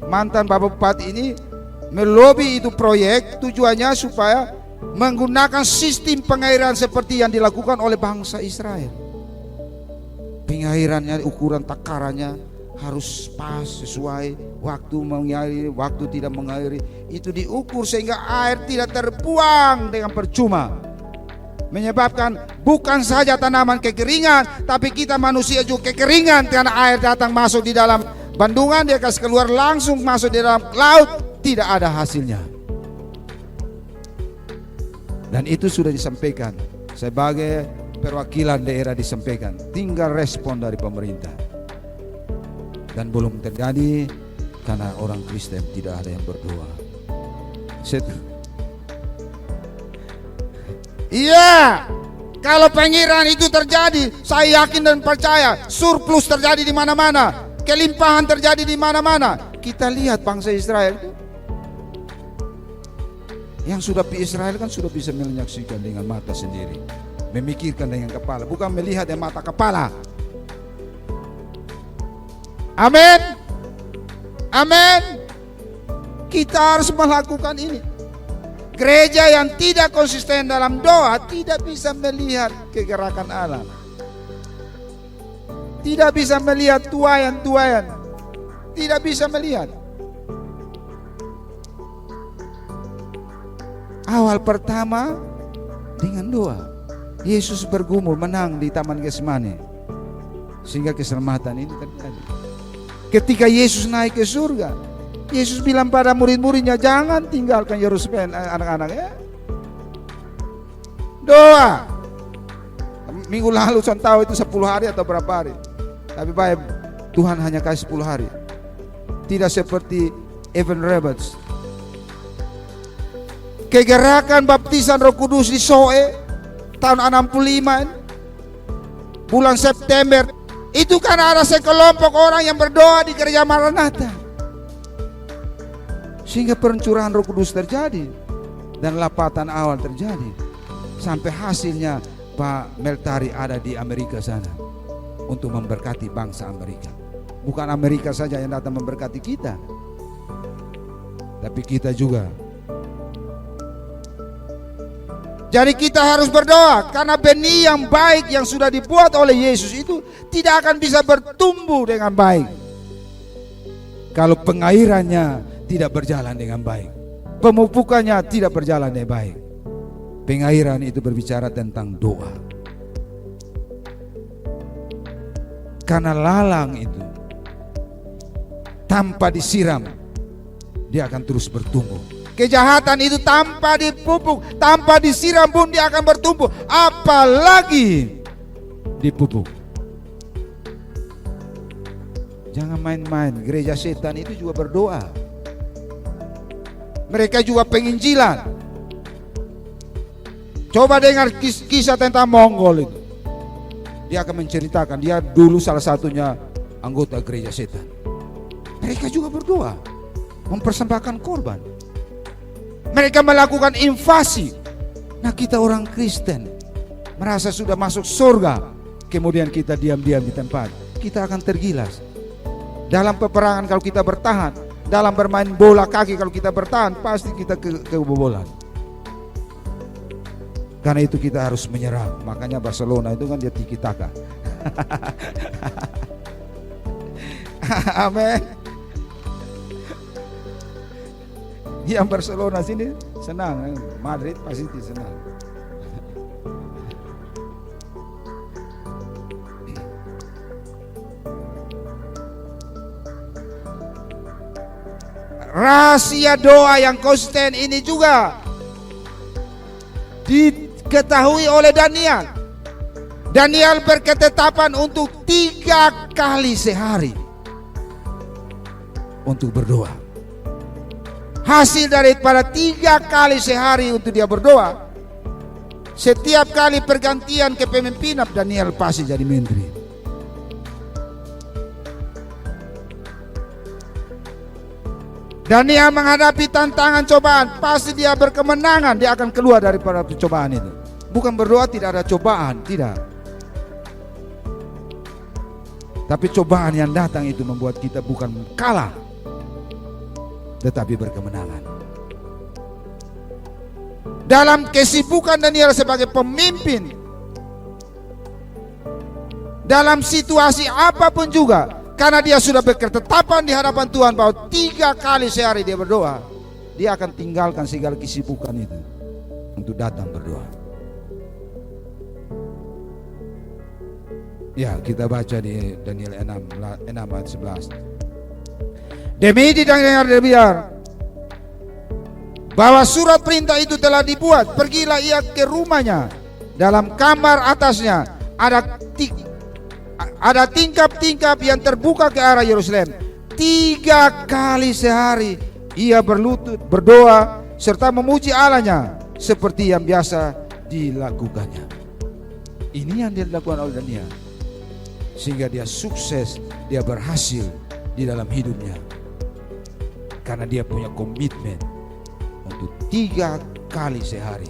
mantan Bapak Bupati ini melobi itu proyek, tujuannya supaya menggunakan sistem pengairan seperti yang dilakukan oleh bangsa Israel. Pengairannya, ukuran takarannya harus pas, sesuai waktu mengairi, waktu tidak mengairi, itu diukur sehingga air tidak terbuang dengan percuma, menyebabkan bukan saja tanaman kekeringan, tapi kita manusia juga kekeringan karena air datang masuk di dalam bandungan, dia kasih keluar langsung masuk di dalam laut, tidak ada hasilnya. Dan itu sudah disampaikan sebagai perwakilan daerah, disampaikan, tinggal respon dari pemerintah. Dan belum terjadi karena orang Kristen tidak ada yang berdoa. Iya, kalau pengairan itu terjadi, saya yakin dan percaya surplus terjadi di mana-mana, kelimpahan terjadi di mana-mana. Kita lihat bangsa Israel itu, yang sudah di Israel kan sudah bisa menyaksikan dengan mata sendiri, memikirkan dengan kepala, bukan melihat dengan mata kepala. Amin, amin. Kita harus melakukan ini. Gereja yang tidak konsisten dalam doa tidak bisa melihat kegerakan Allah, tidak bisa melihat tuayan-tuayan, tidak bisa melihat. Awal pertama dengan doa. Yesus bergumul menang di Taman Getsemani sehingga keselamatan ini terjadi. Ketika Yesus naik ke surga, Yesus bilang pada murid-muridnya, jangan tinggalkan Yerusalem anak-anaknya. Doa. Minggu lalu saya tahu itu 10 hari atau berapa hari, tapi baik Tuhan hanya kasih 10 hari. Tidak seperti Evan Roberts. Kegerakan baptisan Roh Kudus di Soe tahun 65 bulan September, itu karena ada sekelompok orang yang berdoa di gereja Maranatha, sehingga pencurahan Roh Kudus terjadi dan lapatan awal terjadi, sampai hasilnya Pak Meltari ada di Amerika sana untuk memberkati bangsa Amerika. Bukan Amerika saja yang datang memberkati kita, tapi kita juga. Jadi kita harus berdoa, karena benih yang baik yang sudah dibuat oleh Yesus itu tidak akan bisa bertumbuh dengan baik kalau pengairannya tidak berjalan dengan baik, pemupukannya tidak berjalan dengan baik. Pengairan itu berbicara tentang doa. Karena lalang itu tanpa disiram dia akan terus bertumbuh. kejahatan itu tanpa dipupuk, tanpa disiram pun dia akan bertumbuh, apalagi dipupuk. Jangan main-main, gereja setan itu juga berdoa. Mereka juga penginjilan. Coba dengar kisah tentang Mongol itu. Dia akan menceritakan, dia dulu salah satunya anggota gereja setan. Mereka juga berdoa, mempersembahkan korban. Mereka melakukan invasi. Nah, kita orang Kristen merasa sudah masuk surga, kemudian kita diam-diam di tempat, kita akan tergilas. Dalam peperangan kalau kita bertahan, dalam bermain bola kaki kalau kita bertahan, pasti kita kebobolan. Karena itu kita harus menyerang. Makanya Barcelona itu kan dia tiki taka. Amin. Yang Barcelona sini senang, Madrid pasti senang. Rahasia doa yang konsisten ini juga diketahui oleh Daniel. Daniel berketetapan untuk 3 kali sehari untuk berdoa. Hasil daripada 3 kali sehari untuk dia berdoa, setiap kali pergantian kepemimpinan Daniel pasti jadi menteri. Daniel menghadapi tantangan cobaan, pasti dia berkemenangan, dia akan keluar daripada percobaan itu. Bukan berdoa tidak ada cobaan, tidak. Tapi cobaan yang datang itu membuat kita bukan kalah, tetapi berkemenangan. Dalam kesibukan Daniel sebagai pemimpin, dalam situasi apapun juga, karena dia sudah berketetapan di hadapan Tuhan bahwa 3 kali sehari dia berdoa, dia akan tinggalkan segala kesibukan itu untuk datang berdoa. Ya, kita baca di Daniel 6 ayat 11. Demi didengar biar bahwa surat perintah itu telah dibuat, pergilah ia ke rumahnya. Dalam kamar atasnya ada tingkap-tingkap yang terbuka ke arah Yerusalem. 3 kali sehari ia berlutut, berdoa, serta memuji Allahnya seperti yang biasa dilakukannya. Ini yang dilakukan oleh Daniel, sehingga dia sukses, dia berhasil di dalam hidupnya, karena dia punya komitmen untuk 3 kali sehari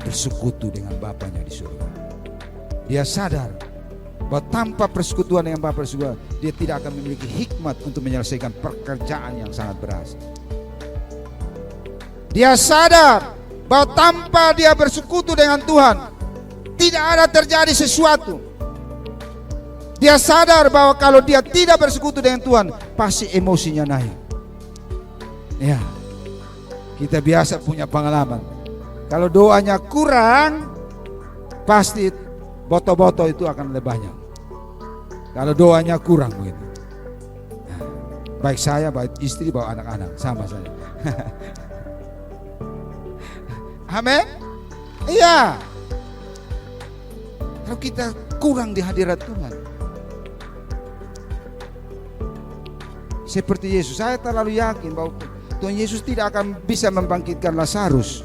bersekutu dengan Bapanya di surga. Dia sadar bahwa tanpa persekutuan dengan Bapa di surga, dia tidak akan memiliki hikmat untuk menyelesaikan pekerjaan yang sangat berat. Dia sadar bahwa tanpa dia bersekutu dengan Tuhan, tidak ada terjadi sesuatu. Dia sadar bahwa kalau dia tidak bersekutu dengan Tuhan, pasti emosinya naik. Ya, kita biasa punya pengalaman. Kalau doanya kurang, pasti botol-botol itu akan lebih banyak. Kalau doanya kurang begitu. Nah, baik saya, baik istri, baik anak-anak, sama saja. Amin. Iya. Kalau kita kurang di hadirat Tuhan, seperti Yesus, saya terlalu yakin bahwa Tuhan Yesus tidak akan bisa membangkitkan Lazarus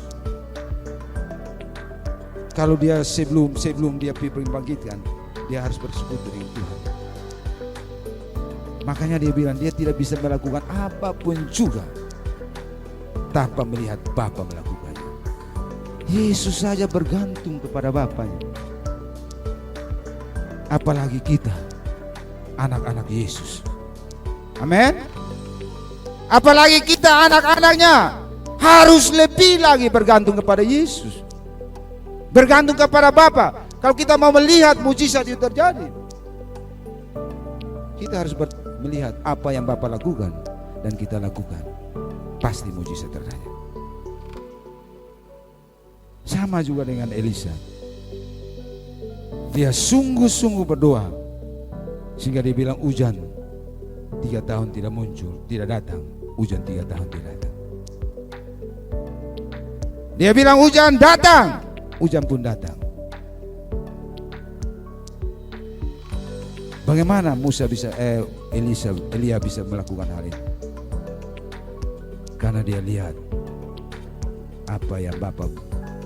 kalau dia sebelum dia membangkitkan, dia harus bersekutu dengan Tuhan. Makanya dia bilang dia tidak bisa melakukan apapun juga tanpa melihat Bapa melakukannya. Yesus saja bergantung kepada Bapanya, apalagi kita anak-anak Yesus. Amin. Apalagi kita anak-anaknya harus lebih lagi bergantung kepada Yesus, bergantung kepada Bapa. Kalau kita mau melihat mujizat itu terjadi, kita harus melihat apa yang Bapa lakukan dan kita lakukan, pasti mujizat terjadi. Sama juga dengan Elisa, dia sungguh-sungguh berdoa sehingga dia bilang hujan 3 tahun tidak muncul, tidak datang, hujan 3 tahun tidak datang. Dia bilang hujan datang, hujan pun datang. Bagaimana Elia bisa melakukan hal ini? Karena dia lihat apa yang Bapa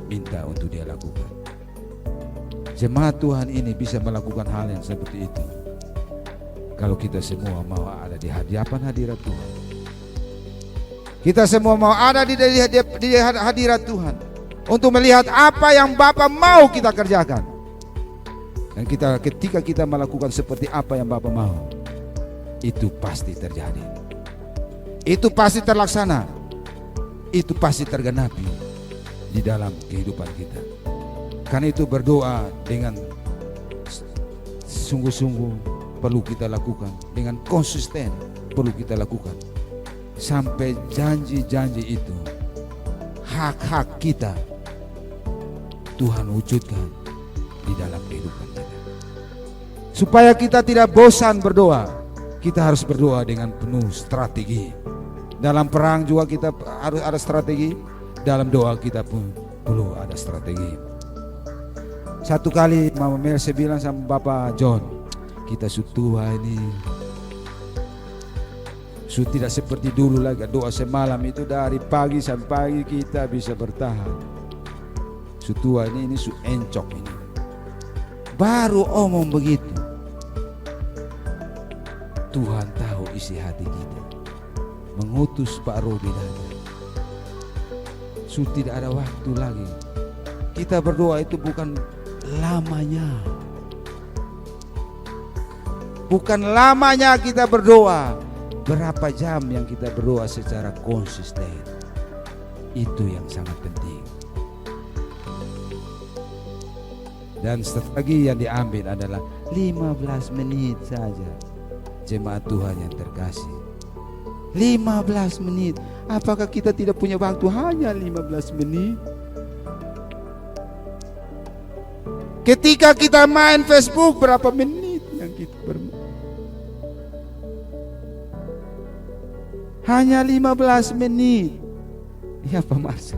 minta untuk dia lakukan. Jemaat Tuhan ini bisa melakukan hal yang seperti itu kalau kita semua mau ada di hadapan hadirat Tuhan. Kita semua mau ada di hadirat Tuhan untuk melihat apa yang Bapa mau kita kerjakan. Dan ketika kita melakukan seperti apa yang Bapa mau, itu pasti terjadi. Itu pasti terlaksana. Itu pasti tergenapi di dalam kehidupan kita. Karena itu berdoa dengan sungguh-sungguh perlu kita lakukan, dengan konsisten perlu kita lakukan, sampai janji-janji itu, hak-hak kita, Tuhan wujudkan di dalam kehidupan kita. Supaya kita tidak bosan berdoa, kita harus berdoa dengan penuh strategi. Dalam perang juga kita harus ada strategi, dalam doa kita pun perlu ada strategi. Satu kali Mama Mercy bilang sama Bapak John, kita sudah ini sudah tidak seperti dulu lagi. Doa semalam itu dari pagi sampai pagi kita bisa bertahan. Sudah ini su encok ini. Baru omong begitu, Tuhan tahu isi hati kita, mengutus Pak Robi datang. Sudah tidak ada waktu lagi. Kita berdoa itu bukan lamanya, bukan lamanya kita berdoa, berapa jam yang kita berdoa secara konsisten. Itu yang sangat penting. Dan strategi yang diambil adalah 15 menit saja. Jemaat Tuhan yang terkasih, 15 menit. Apakah kita tidak punya waktu hanya 15 menit? Ketika kita main Facebook, berapa menit yang kita bermain? Hanya 15 menit. Ya Pak Mas.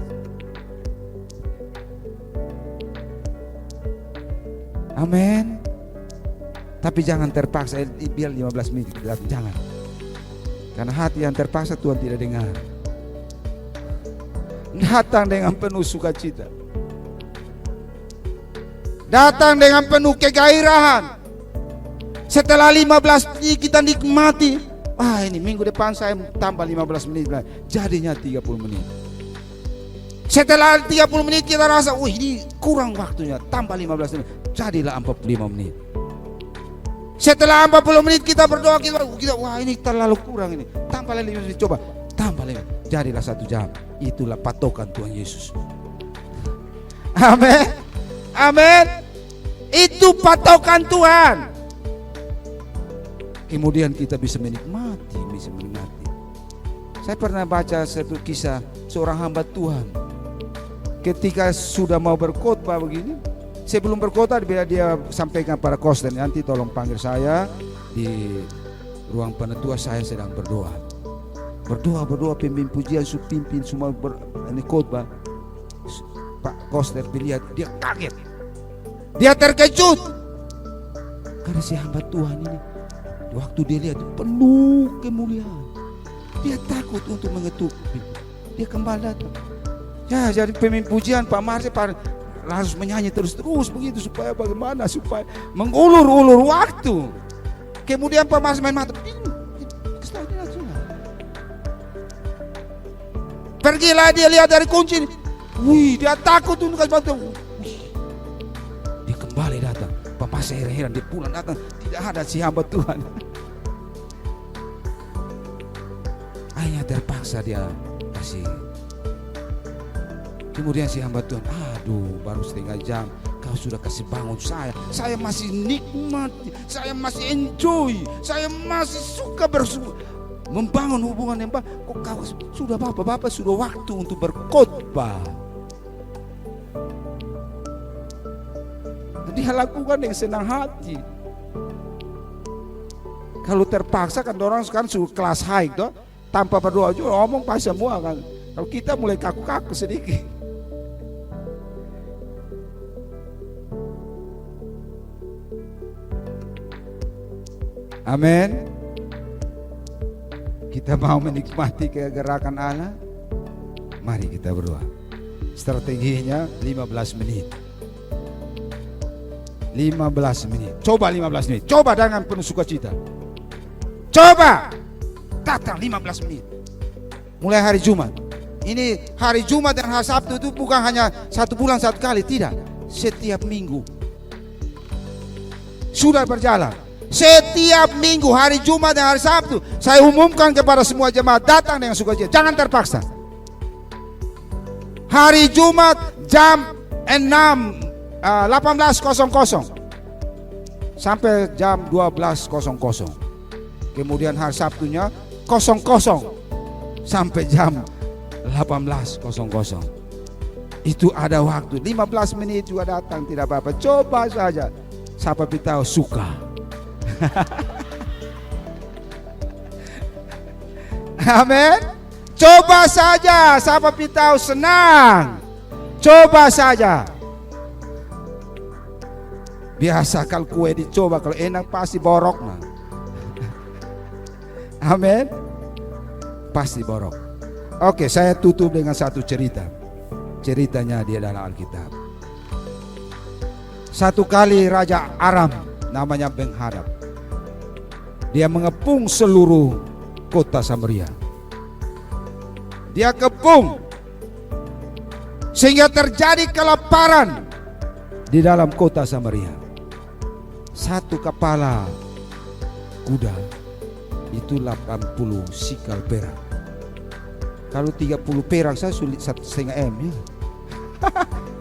Amin. Tapi jangan terpaksa biar 15 menit. Jangan. Karena hati yang terpaksa Tuhan tidak dengar. Datang dengan penuh sukacita. Datang dengan penuh kegairahan. Setelah 15 menit kita nikmati. Ini minggu depan saya tambah 15 menit lagi. Jadinya 30 menit. Setelah 30 menit kita rasa, ini kurang waktunya, tambah 15 menit. Jadilah 45 menit. Setelah 40 menit kita berdoa, kita ini terlalu kurang ini. Tambah 5 menit, coba tambah 5. Jadilah 1 jam. Itulah patokan Tuhan Yesus. Amin. Amin. Itu patokan Tuhan. Kemudian kita bisa menikmati. Saya pernah baca satu kisah seorang hamba Tuhan. Ketika sudah mau berkhotbah begini, sebelum berkhotbah dia sampaikan pada koster, nanti tolong panggil saya di ruang penetua, saya sedang berdoa. Berdoa pimpin pujian, pimpin semua khotbah. Pak koster melihat, dia kaget. Dia terkejut karena si hamba Tuhan ini waktu dia lihat penuh kemuliaan, dia takut untuk mengetuk. Dia kembali datang. Ya, jadi pemimpin pujian Pak Marse harus menyanyi terus begitu supaya bagaimana, supaya mengulur-ulur waktu. Kemudian Pak Marse main mata. Pergilah dia lihat dari kunci. Dia takut untuk kasih bantu. Dia kembali datang. Papa saya heran, dia pulang datang, tidak ada si hamba Tuhan. Akhirnya terpaksa dia kasih. Kemudian si hamba Tuhan, baru setengah jam kau sudah kasih bangun saya masih nikmati, saya masih enjoy, saya masih suka membangun hubungan yang baik. Kok kau sudah bapak sudah waktu untuk berkhotbah. Dia lakukan dengan senang hati. Kalau terpaksa kan orang kan suruh kelas high toh, tanpa berdoa juga ngomong pas semua kan. Kalau kita mulai kaku-kaku sedikit. Amin. Kita mau menikmati kegerakan Allah. Mari kita berdoa. Strateginya 15 menit. 15 menit. Coba 15 menit. Coba dengan penuh sukacita. Coba datang 15 menit. Mulai hari Jumat. Ini hari Jumat dan hari Sabtu itu bukan hanya 1 bulan 1 kali, tidak. Setiap minggu. Sudah berjalan. Setiap minggu, hari Jumat dan hari Sabtu, saya umumkan kepada semua jemaat, datang dengan sukacita, jangan terpaksa. Hari Jumat jam 18.00 sampai jam 12.00. Kemudian hari Sabtunya 00 sampai jam 18.00. Itu ada waktu 15 menit juga datang, tidak apa-apa. Coba saja. Siapa tahu suka. Amin. Coba saja, siapa tahu senang. Coba saja. Biasa kalau kue dicoba, kalau enak pasti borok. Nah. Amin. Pasti borok. Oke, saya tutup dengan satu cerita. Ceritanya di dalam Alkitab. Satu kali Raja Aram namanya Ben-Hadad, dia mengepung seluruh kota Samaria. Dia kepung sehingga terjadi kelaparan di dalam kota Samaria. Satu kepala kuda itu 80 sikal perak. Kalau 30 perak saya sulit 1,5 M ya.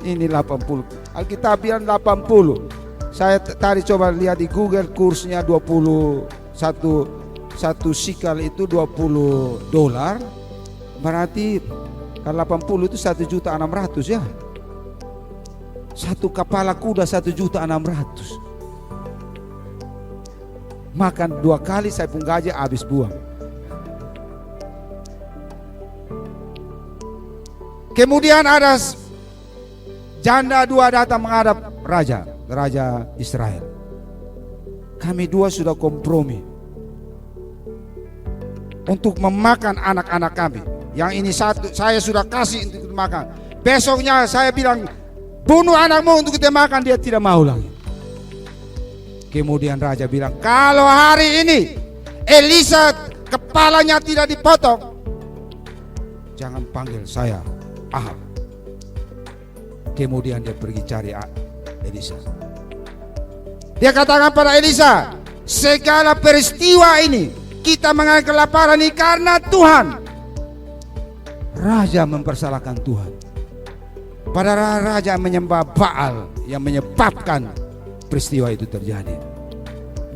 Ini 80. Alkitab bilang 80. Saya tadi coba lihat di Google, kursnya 20, satu sikal itu $20. Berarti kalau 80 itu 1.600.000 ya. Satu kepala kuda 1.600.000. Makan 2 kali saya pun gaji habis buang. Kemudian ada janda 2 datang menghadap Raja Israel. Kami 2 sudah kompromi untuk memakan anak-anak kami. Yang ini satu saya sudah kasih untuk makan. Besoknya saya bilang bunuh anakmu untuk kita makan, dia tidak mau lagi. Kemudian raja bilang, kalau hari ini Elisa kepalanya tidak dipotong, jangan panggil saya Ahab. Kemudian dia pergi cari Elisa. Dia katakan pada Elisa, segala peristiwa ini kita mengalami kelaparan ini karena Tuhan. Raja mempersalahkan Tuhan. Padahal raja menyembah Baal yang menyebabkan peristiwa itu terjadi.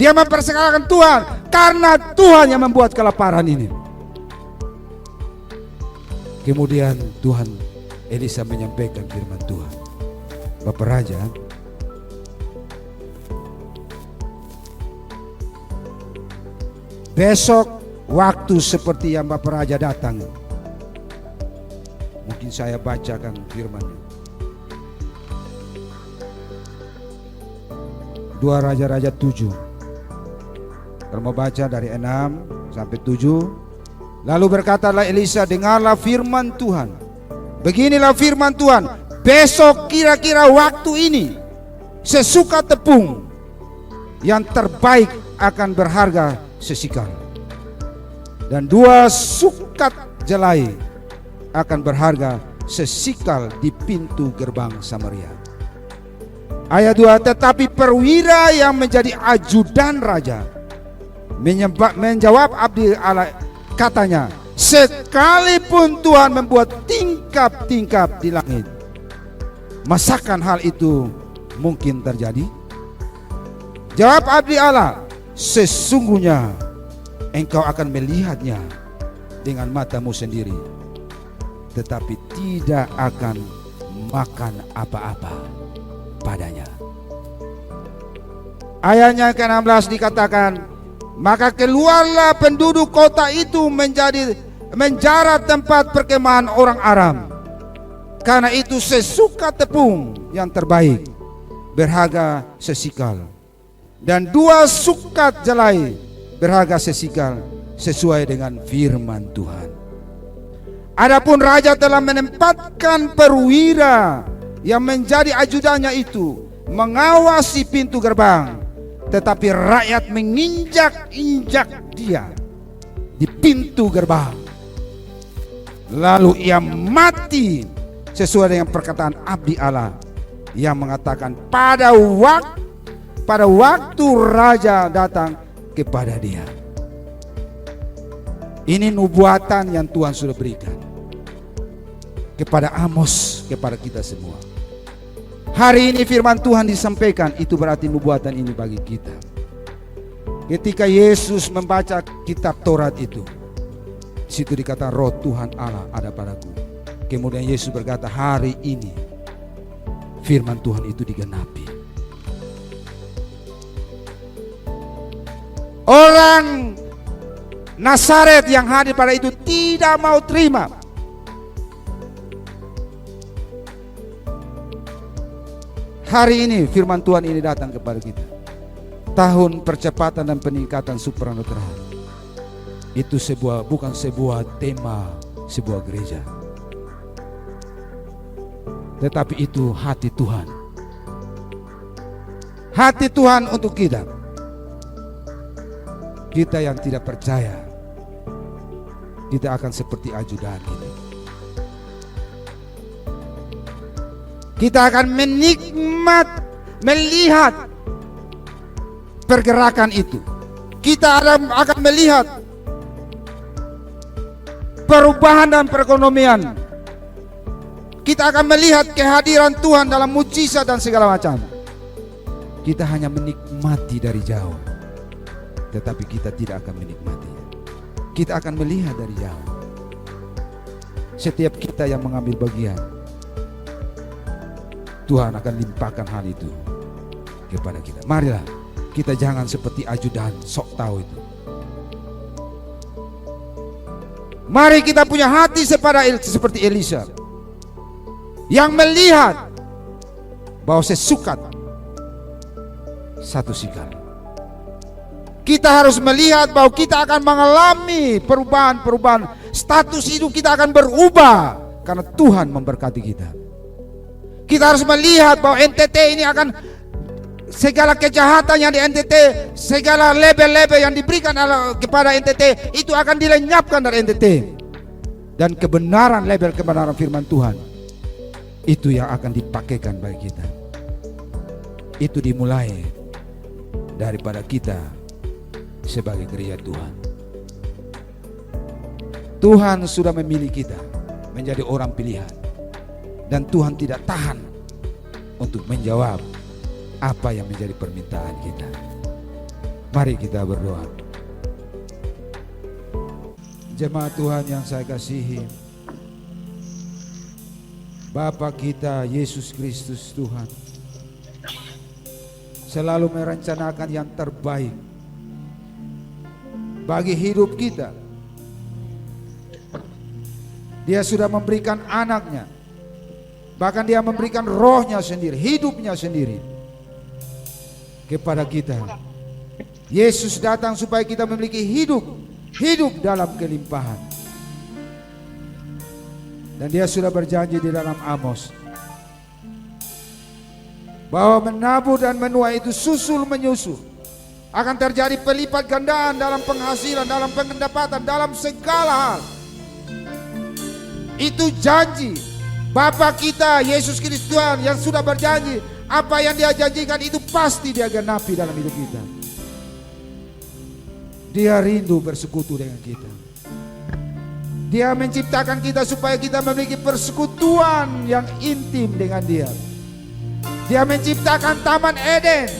Dia mempersalahkan Tuhan karena Tuhan yang membuat kelaparan ini. Kemudian Elisa menyampaikan firman Tuhan. Bapak Raja, besok waktu seperti yang Bapak Raja datang, mungkin saya bacakan firman-Nya. 2 Raja-Raja 7. Kalau mau baca dari 6 sampai 7. Lalu berkatalah Elisa, dengarlah firman Tuhan. Beginilah firman Tuhan, besok kira-kira waktu ini sesuka tepung yang terbaik akan berharga sesikal, dan 2 sukat jelai akan berharga sesikal di pintu gerbang Samaria. Ayat 2, tetapi perwira yang menjadi ajudan raja menjawab abdi Allah, katanya, sekalipun Tuhan membuat tingkap-tingkap di langit, masakan hal itu mungkin terjadi? Jawab abdi Allah, sesungguhnya engkau akan melihatnya dengan matamu sendiri, tetapi tidak akan makan apa-apa padanya. Ayatnya ke-16 dikatakan, maka keluarlah penduduk kota itu menjarat tempat perkemahan orang Aram. Karena itu sesuka tepung yang terbaik berharga sesikal, dan 2 sukat jelai berharga sesikal sesuai dengan firman Tuhan. Adapun raja telah menempatkan perwira yang menjadi ajudannya itu mengawasi pintu gerbang, tetapi rakyat menginjak-injak dia di pintu gerbang. Lalu ia mati sesuai dengan perkataan abdi Allah yang mengatakan pada waktu raja datang kepada dia. Ini nubuatan yang Tuhan sudah berikan kepada Amos, kepada kita semua. Hari ini firman Tuhan disampaikan, itu berarti nubuatan ini bagi kita. Ketika Yesus membaca kitab Taurat itu, di situ dikatakan Roh Tuhan Allah ada padaku. Kemudian Yesus berkata, hari ini firman Tuhan itu digenapi. Orang Nazaret yang hadir pada itu tidak mau terima. Hari ini firman Tuhan ini datang kepada kita. Tahun percepatan dan peningkatan supranatural. Itu bukan sebuah tema sebuah gereja, tetapi itu hati Tuhan. Hati Tuhan untuk kita. Kita yang tidak percaya, kita akan seperti ajudan ini. Kita akan melihat pergerakan itu. Kita akan melihat perubahan dan perekonomian. Kita akan melihat kehadiran Tuhan dalam mujizat dan segala macam. Kita hanya menikmati dari jauh, tetapi kita tidak akan menikmati. Kita akan melihat dari jauh. Setiap kita yang mengambil bagian, Tuhan akan limpahkan hal itu kepada kita. Marilah kita jangan seperti ajudan sok tahu itu. Mari kita punya hati seperti Elisa, yang melihat bahwa sesukat satu sikal. Kita harus melihat bahwa kita akan mengalami perubahan-perubahan. Status hidup kita akan berubah karena Tuhan memberkati kita. Kita harus melihat bahwa NTT ini akan, segala kejahatan yang di NTT, segala label-label yang diberikan kepada NTT, itu akan dilenyapkan dari NTT. Dan kebenaran, label kebenaran firman Tuhan, itu yang akan dipakaikan bagi kita. Itu dimulai daripada kita sebagai gereja Tuhan. Tuhan sudah memilih kita menjadi orang pilihan, dan Tuhan tidak tahan untuk menjawab apa yang menjadi permintaan kita. Mari kita berdoa. Jemaat Tuhan yang saya kasihi, Bapa kita Yesus Kristus Tuhan selalu merencanakan yang terbaik bagi hidup kita. Dia sudah memberikan anaknya, bahkan dia memberikan rohnya sendiri, hidupnya sendiri kepada kita. Yesus datang supaya kita memiliki hidup dalam kelimpahan. Dan dia sudah berjanji di dalam Amos bahwa menabur dan menuai itu susul menyusul. Akan terjadi pelipat gandaan dalam penghasilan, dalam pendapatan, dalam segala hal. Itu janji Bapa kita Yesus Kristus Tuhan yang sudah berjanji. Apa yang dia janjikan itu pasti dia genapi dalam hidup kita. Dia rindu bersekutu dengan kita. Dia menciptakan kita supaya kita memiliki persekutuan yang intim dengan dia. Dia menciptakan Taman Eden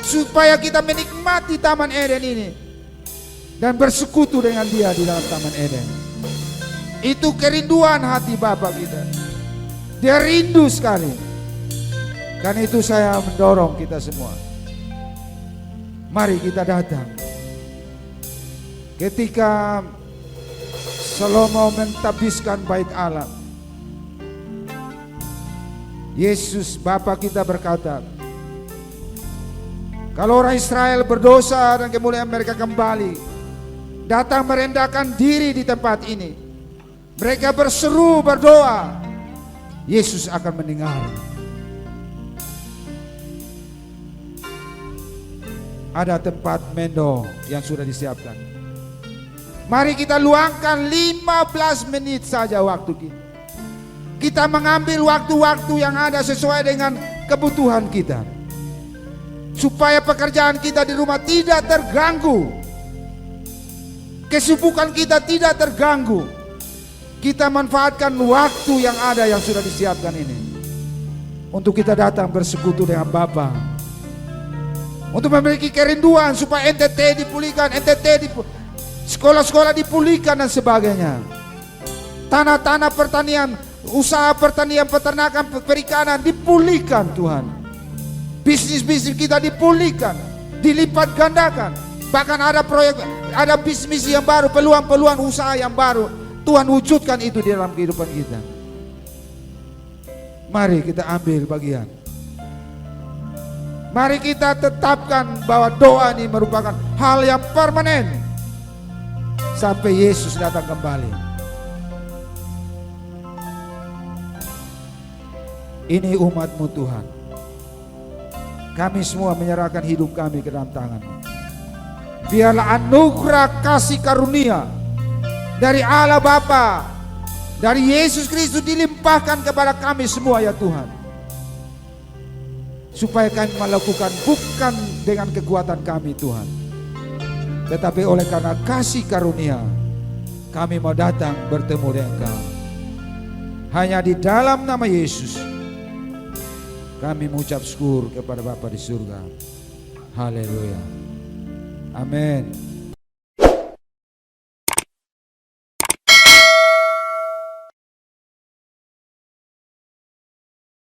supaya kita menikmati Taman Eden ini dan bersekutu dengan dia di dalam Taman Eden. Itu kerinduan hati Bapa kita. Dia rindu sekali. Karena itu saya mendorong kita semua, mari kita datang. Ketika Salomo mentabiskan bait Allah, Yesus Bapa kita berkata, Kalau orang Israel berdosa dan kemudian mereka kembali datang merendahkan diri di tempat ini, mereka berseru berdoa, Yesus akan mendengar. Ada tempat mendo yang sudah disiapkan. Mari kita luangkan 15 menit saja waktu kita. Kita mengambil waktu-waktu yang ada sesuai dengan kebutuhan kita, supaya pekerjaan kita di rumah tidak terganggu, kesibukan kita tidak terganggu. Kita manfaatkan waktu yang ada yang sudah disiapkan ini untuk kita datang bersekutu dengan Bapa, untuk memiliki kerinduan supaya NTT dipulihkan, sekolah-sekolah dipulihkan dan sebagainya. Tanah-tanah pertanian, usaha pertanian, peternakan, perikanan dipulihkan Tuhan. Bisnis-bisnis kita dipulihkan, dilipat gandakan. Bahkan ada proyek, ada bisnis yang baru, peluang-peluang usaha yang baru. Tuhan wujudkan itu di dalam kehidupan kita. Mari kita ambil bagian. Mari kita tetapkan bahwa doa ini merupakan hal yang permanen sampai Yesus datang kembali. Ini umat-Mu Tuhan. Kami semua menyerahkan hidup kami ke dalam tangan-Mu. Biarlah anugerah kasih karunia dari Allah Bapa, dari Yesus Kristus dilimpahkan kepada kami semua ya Tuhan, supaya kami melakukan bukan dengan kekuatan kami Tuhan, tetapi oleh karena kasih karunia kami mau datang bertemu dengan Engkau. Hanya di dalam nama Yesus kami mengucap syukur kepada Bapa di surga. Haleluya. Amin.